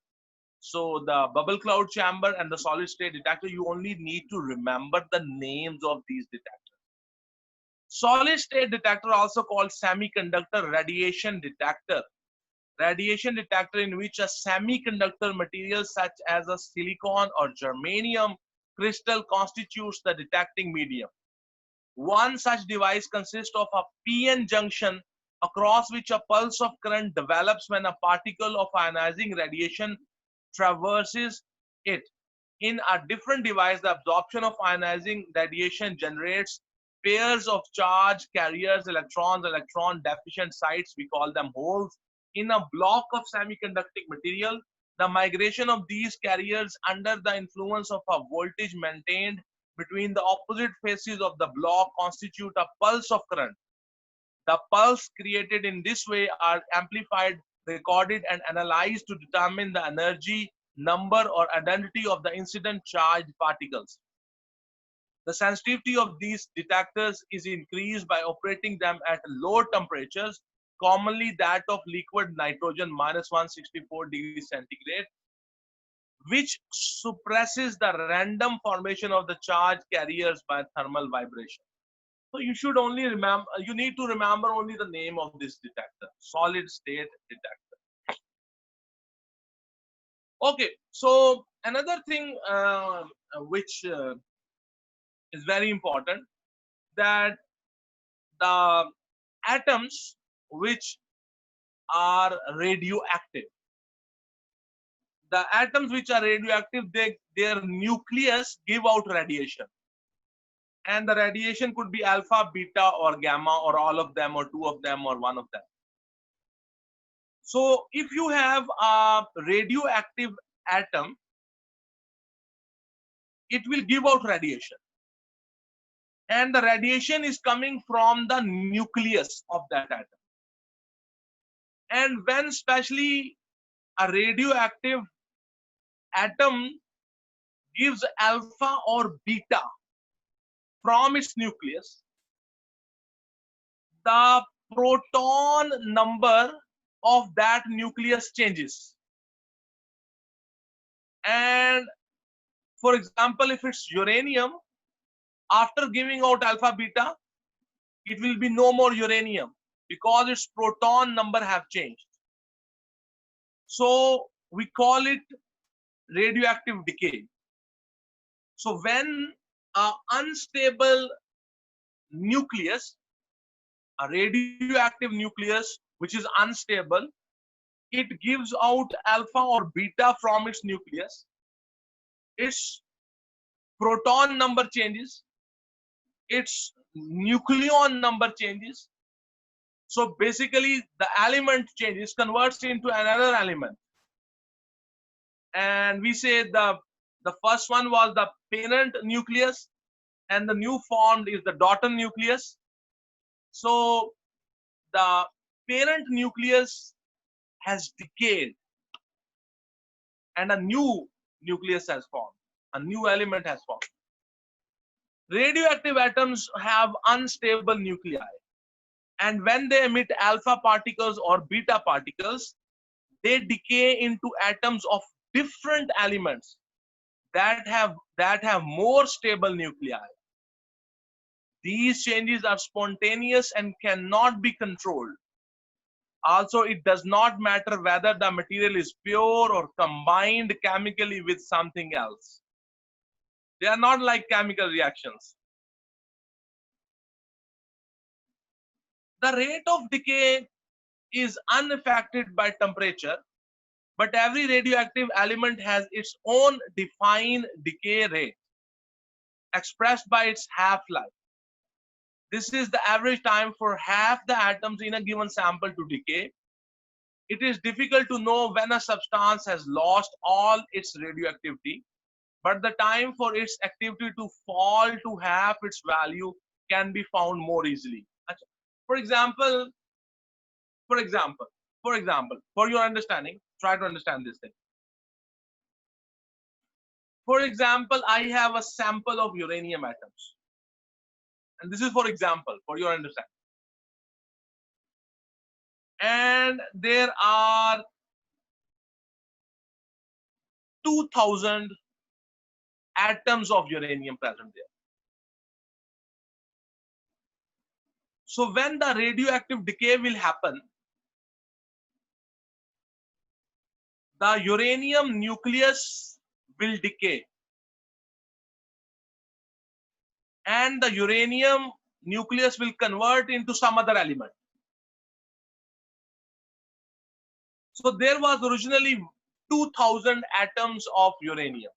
So the bubble cloud chamber and the solid state detector, you only need to remember the names of these detectors. Solid state detector, also called semiconductor radiation detector. Radiation detector in which a semiconductor material such as a silicon or germanium crystal constitutes the detecting medium. One such device consists of a PN junction across which a pulse of current develops when a particle of ionizing radiation traverses it. In a different device, the absorption of ionizing radiation generates pairs of charge carriers, electron deficient sites, we call them holes, in a block of semiconducting material. The migration of these carriers under the influence of a voltage maintained between the opposite faces of the block constitute a pulse of current. The pulse created in this way are amplified, recorded, and analyzed to determine the energy, number, or identity of the incident charged particles. The sensitivity of these detectors is increased by operating them at low temperatures, commonly that of liquid nitrogen minus 164 degrees centigrade, which suppresses the random formation of the charge carriers by thermal vibration. So you should only remember, you need to remember only the name of this detector, solid state detector. Okay, so another thing which is very important, that the atoms which are radioactive, the atoms which are radioactive, their nucleus give out radiation, and the radiation could be alpha, beta, or gamma, or all of them, or two of them, or one of them. So if you have a radioactive atom, it will give out radiation, and the radiation is coming from the nucleus of that atom. And when especially a radioactive atom gives alpha or beta from its nucleus, the proton number of that nucleus changes. And for example, if it's uranium, after giving out alpha beta, it will be no more uranium because its proton number have changed. So we call it radioactive decay. So when an unstable nucleus, a radioactive nucleus which is unstable, it gives out alpha or beta from its nucleus, its proton number changes, its nucleon number changes. So basically the element changes, converts into another element. And we say the first one was the parent nucleus, and the new formed is the daughter nucleus. So the parent nucleus has decayed and a new nucleus has formed. A new element has formed. Radioactive atoms have unstable nuclei, and when they emit alpha particles or beta particles, they decay into atoms of different elements that have more stable nuclei. These changes are spontaneous and cannot be controlled. Also, it does not matter whether the material is pure or combined chemically with something else. They are not like chemical reactions. The rate of decay is unaffected by temperature, but every radioactive element has its own defined decay rate, expressed by its half-life. This is the average time for half the atoms in a given sample to decay. It is difficult to know when a substance has lost all its radioactivity, but the time for its activity to fall to half its value can be found more easily. For example, for your understanding, try to understand this thing. For example, I have a sample of uranium atoms. And this is for example, for your understanding. And there are 2000 atoms of uranium present there. So when the radioactive decay will happen, the uranium nucleus will decay. And the uranium nucleus will convert into some other element. So there was originally 2000 atoms of uranium.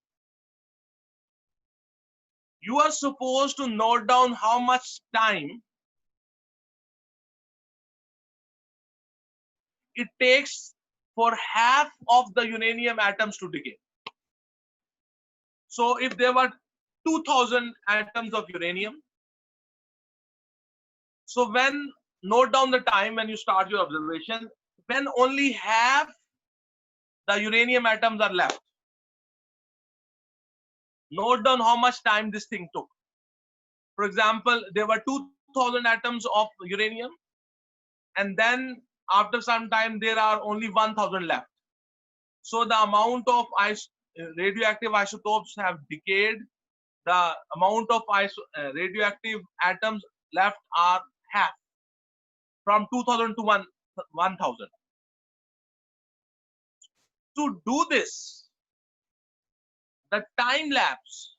You are supposed to note down how much time it takes for half of the uranium atoms to decay. So if there were 2000 atoms of uranium, so when note down the time when you start your observation, when only half the uranium atoms are left. Note down how much time this thing took. For example, there were 2000 atoms of uranium, and then after some time there are only 1000 left. So the amount of radioactive isotopes have decayed. The amount of radioactive atoms left are half, from 2000 to 1000. To do this, the time lapse,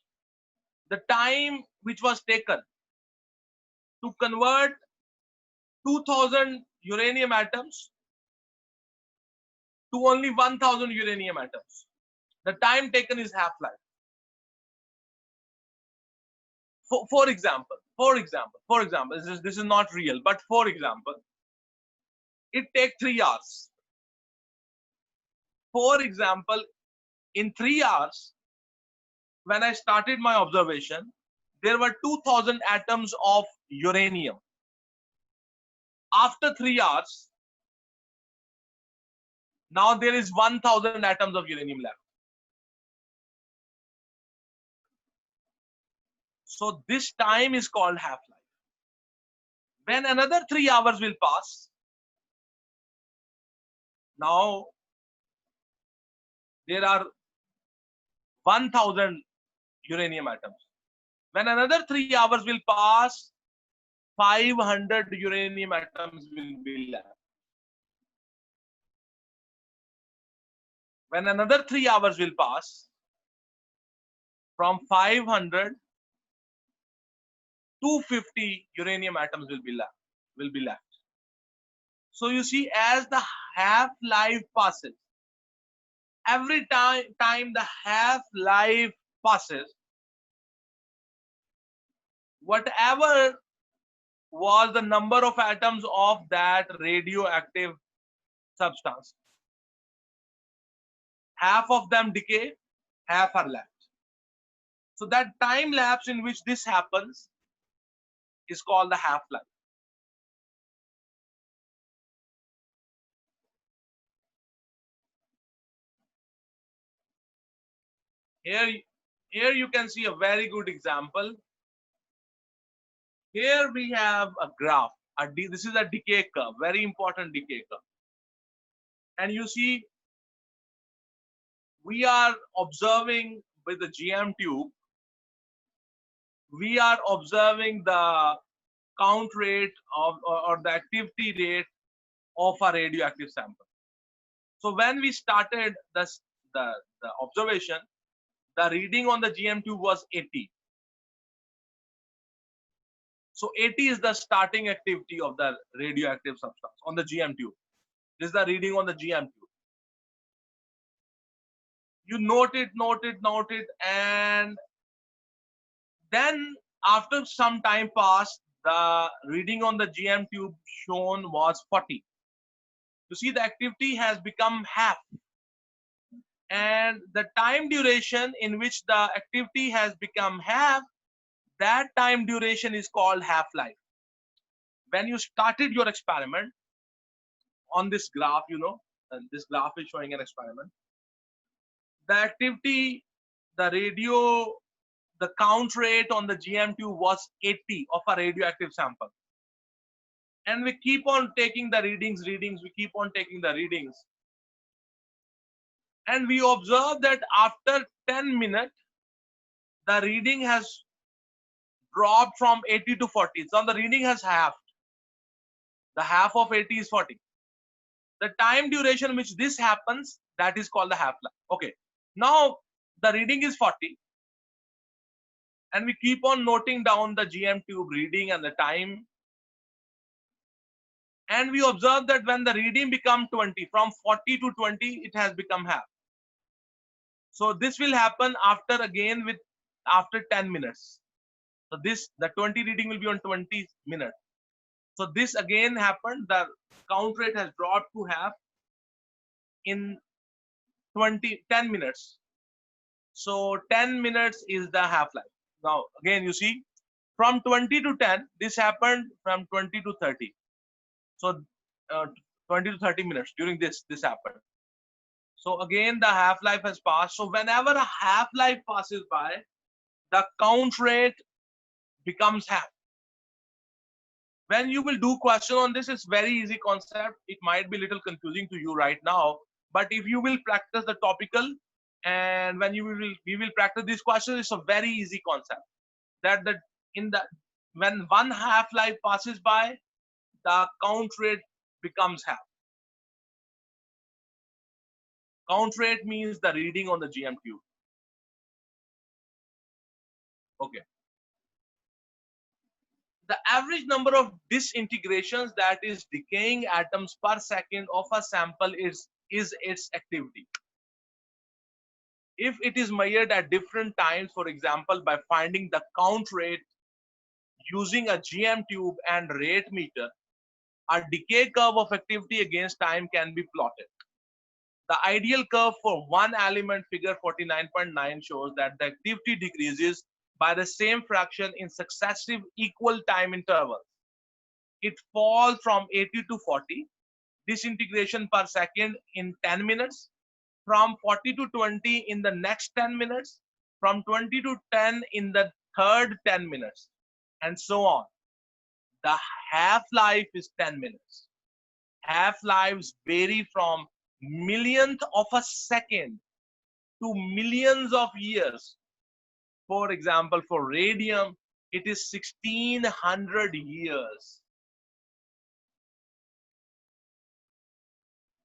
the time which was taken to convert 2000 uranium atoms to only 1000 uranium atoms, the time taken is half-life. For example, this is not real, but for example, it takes 3 hours. For example, in 3 hours, when I started my observation, there were 2000 atoms of uranium. After 3 hours, now there is 1000 atoms of uranium left. So this time is called half-life. When another 3 hours will pass, now there are 1000 uranium atoms. When another 3 hours will pass, 500 uranium atoms will be left. When another 3 hours will pass, from 500, 250 uranium atoms will be left. So you see, as the half-life passes, every time the half-life passes, whatever was the number of atoms of that radioactive substance, half of them decay, half are left. So that time lapse in which this happens is called the half-life. Here, here you can see a very good example. Here we have a graph. This is a decay curve, very important decay curve. And you see, we are observing with the GM tube, we are observing the count rate of or the activity rate of a radioactive sample. So when we started the observation, the reading on the GM tube was 80. So 80 is the starting activity of the radioactive substance on the GM tube. This is the reading on the GM tube. You note it, and then after some time passed, the reading on the GM tube shown was 40. You see, the activity has become half, and the time duration in which the activity has become half, that time duration is called half-life. When you started your experiment on this graph, and this graph is showing an experiment, the activity, the the count rate on the GM tube was 80 of a radioactive sample. And we keep on taking the readings, we keep on taking the readings. And we observe that after 10 minutes, the reading has dropped from 80 to 40. So the reading has halved. The half of 80 is 40. The time duration which this happens, that is called the half-life. Okay. Now the reading is 40. And we keep on noting down the GM tube reading and the time. And we observe that when the reading becomes 20, from 40 to 20, it has become half. So this will happen after 10 minutes. So the 20 reading will be on 20 minutes. So this again happened. The count rate has dropped to half in 10 minutes. So 10 minutes is the half-life. Now again, you see, from 20 to 10, this happened from 20 to 30. So 20 to 30 minutes during this happened. So again, the half-life has passed. So whenever a half-life passes by, the count rate becomes half. When you will do question on this, it's very easy concept. It might be a little confusing to you right now, but if you will practice the topical, and when we will practice this question, it's a very easy concept. When one half-life passes by, the count rate becomes half. Count rate means the reading on the GM tube. Okay. The average number of disintegrations, that is decaying atoms per second of a sample, is its activity. If it is measured at different times, for example, by finding the count rate using a GM tube and rate meter, a decay curve of activity against time can be plotted. The ideal curve for one element, figure 49.9, shows that the activity decreases by the same fraction in successive equal time intervals. It falls from 80 to 40 disintegration per second in 10 minutes, from 40 to 20 in the next 10 minutes, from 20 to 10 in the third 10 minutes, and so on. The half-life is 10 minutes. Half-lives vary from millionth of a second to millions of years. For example, for radium, it is 1600 years.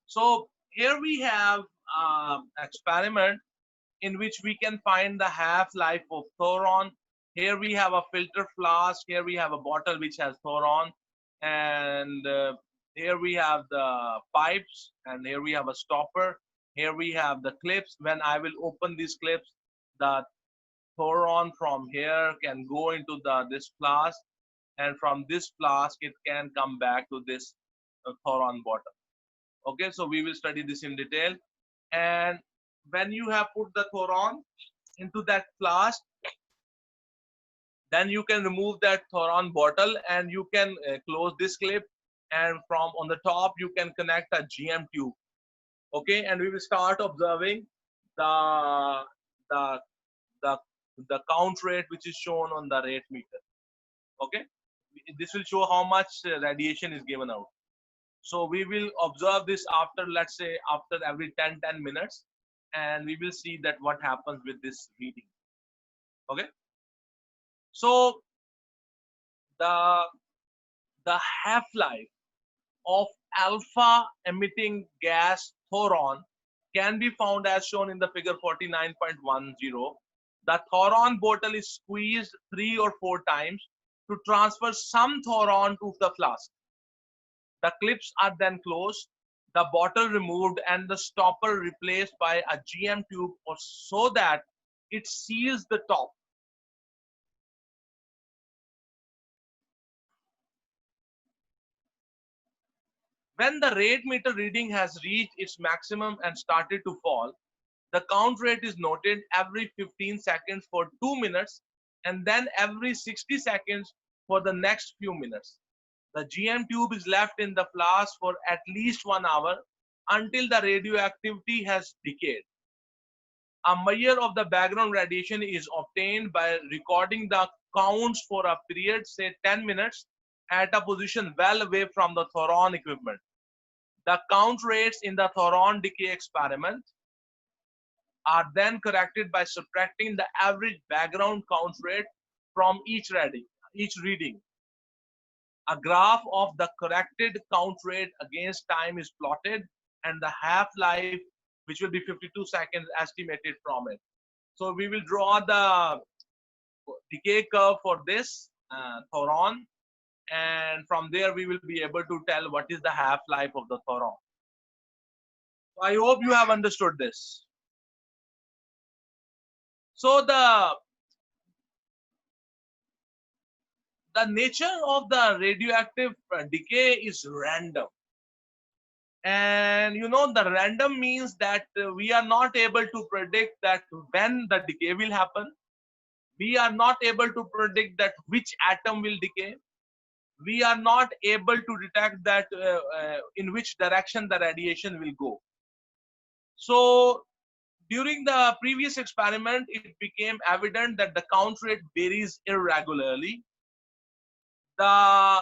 So here we have experiment in which we can find the half-life of thoron. Here we have a filter flask. Here we have a bottle which has thoron, and here we have the pipes, and here we have a stopper. Here we have the clips. When I will open these clips, the thoron from here can go into this flask, and from this flask it can come back to this thoron bottle. Okay, so we will study this in detail. And when you have put the thoron into that flask, Then you can remove that Thoron bottle and you can close this clip, and from on the top you can connect a GM tube. Okay, and we will start observing the the the the count rate which is shown on the rate meter. Okay, this will show how much radiation is given out. So we will observe this after, let's say, after every 10 minutes, and we will see that what happens with this reading. Okay, so the the half-life of alpha emitting gas thoron can be found as shown in the figure 49.10. The thoron bottle is squeezed 3 or 4 times to transfer some thoron to the flask. The clips are then closed, the bottle removed, and the stopper replaced by a GM tube so that it seals the top. When the rate meter reading has reached its maximum and started to fall, the count rate is noted every 15 seconds for 2 minutes and then every 60 seconds for the next few minutes. The GM tube is left in the flask for at least 1 hour until the radioactivity has decayed. A measure of the background radiation is obtained by recording the counts for a period, say 10 minutes, at a position well away from the Thoron equipment. The count rates in the Thoron decay experiment are then corrected by subtracting the average background count rate from each reading. A graph of the corrected count rate against time is plotted, and the half-life, which will be 52 seconds, estimated from it. So we will draw the decay curve for this Thoron, and from there we will be able to tell what is the half-life of the Thoron. So I hope you have understood this. So the nature of the radioactive decay is random. And you know, the random means that we are not able to predict that when the decay will happen. We are not able to predict that which atom will decay. We are not able to detect that in which direction the radiation will go. So during the previous experiment, it became evident that the count rate varies irregularly. The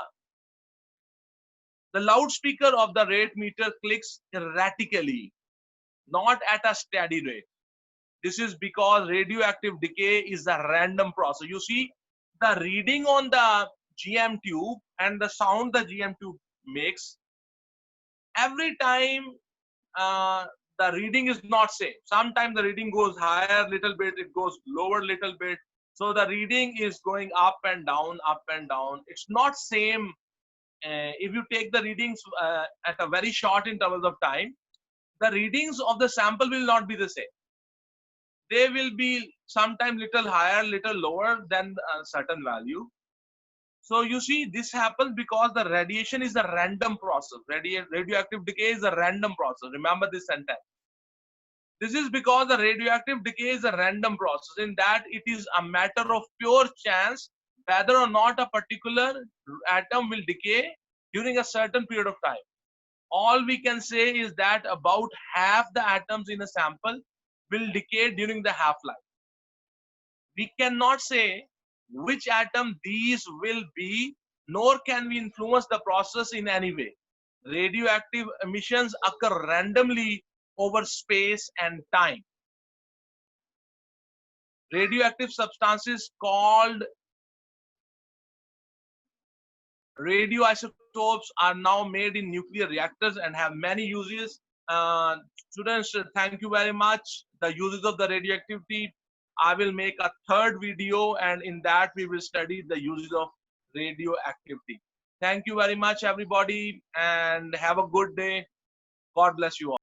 loudspeaker of the rate meter clicks erratically, not at a steady rate. This is because radioactive decay is a random process. You see, the reading on the GM tube and the sound the GM tube makes, every time the reading is not same. Sometimes the reading goes higher little bit, it goes lower little bit. So the reading is going up and down, up and down. It's not same. If you take the readings at a very short intervals of time, the readings of the sample will not be the same. They will be sometimes little higher, little lower than a certain value. So you see, this happens because the radiation is a random process. Radioactive decay is a random process. Remember this sentence. This is because the radioactive decay is a random process, in that it is a matter of pure chance whether or not a particular atom will decay during a certain period of time. All we can say is that about half the atoms in a sample will decay during the half-life. We cannot say which atom these will be, nor can we influence the process in any way. Radioactive emissions occur randomly over space and time. Radioactive substances called radioisotopes are now made in nuclear reactors and have many uses. Students, thank you very much. The uses of the radioactivity, I will make a third video, and in that we will study the uses of radioactivity. Thank you very much, everybody, and have a good day. God bless you all.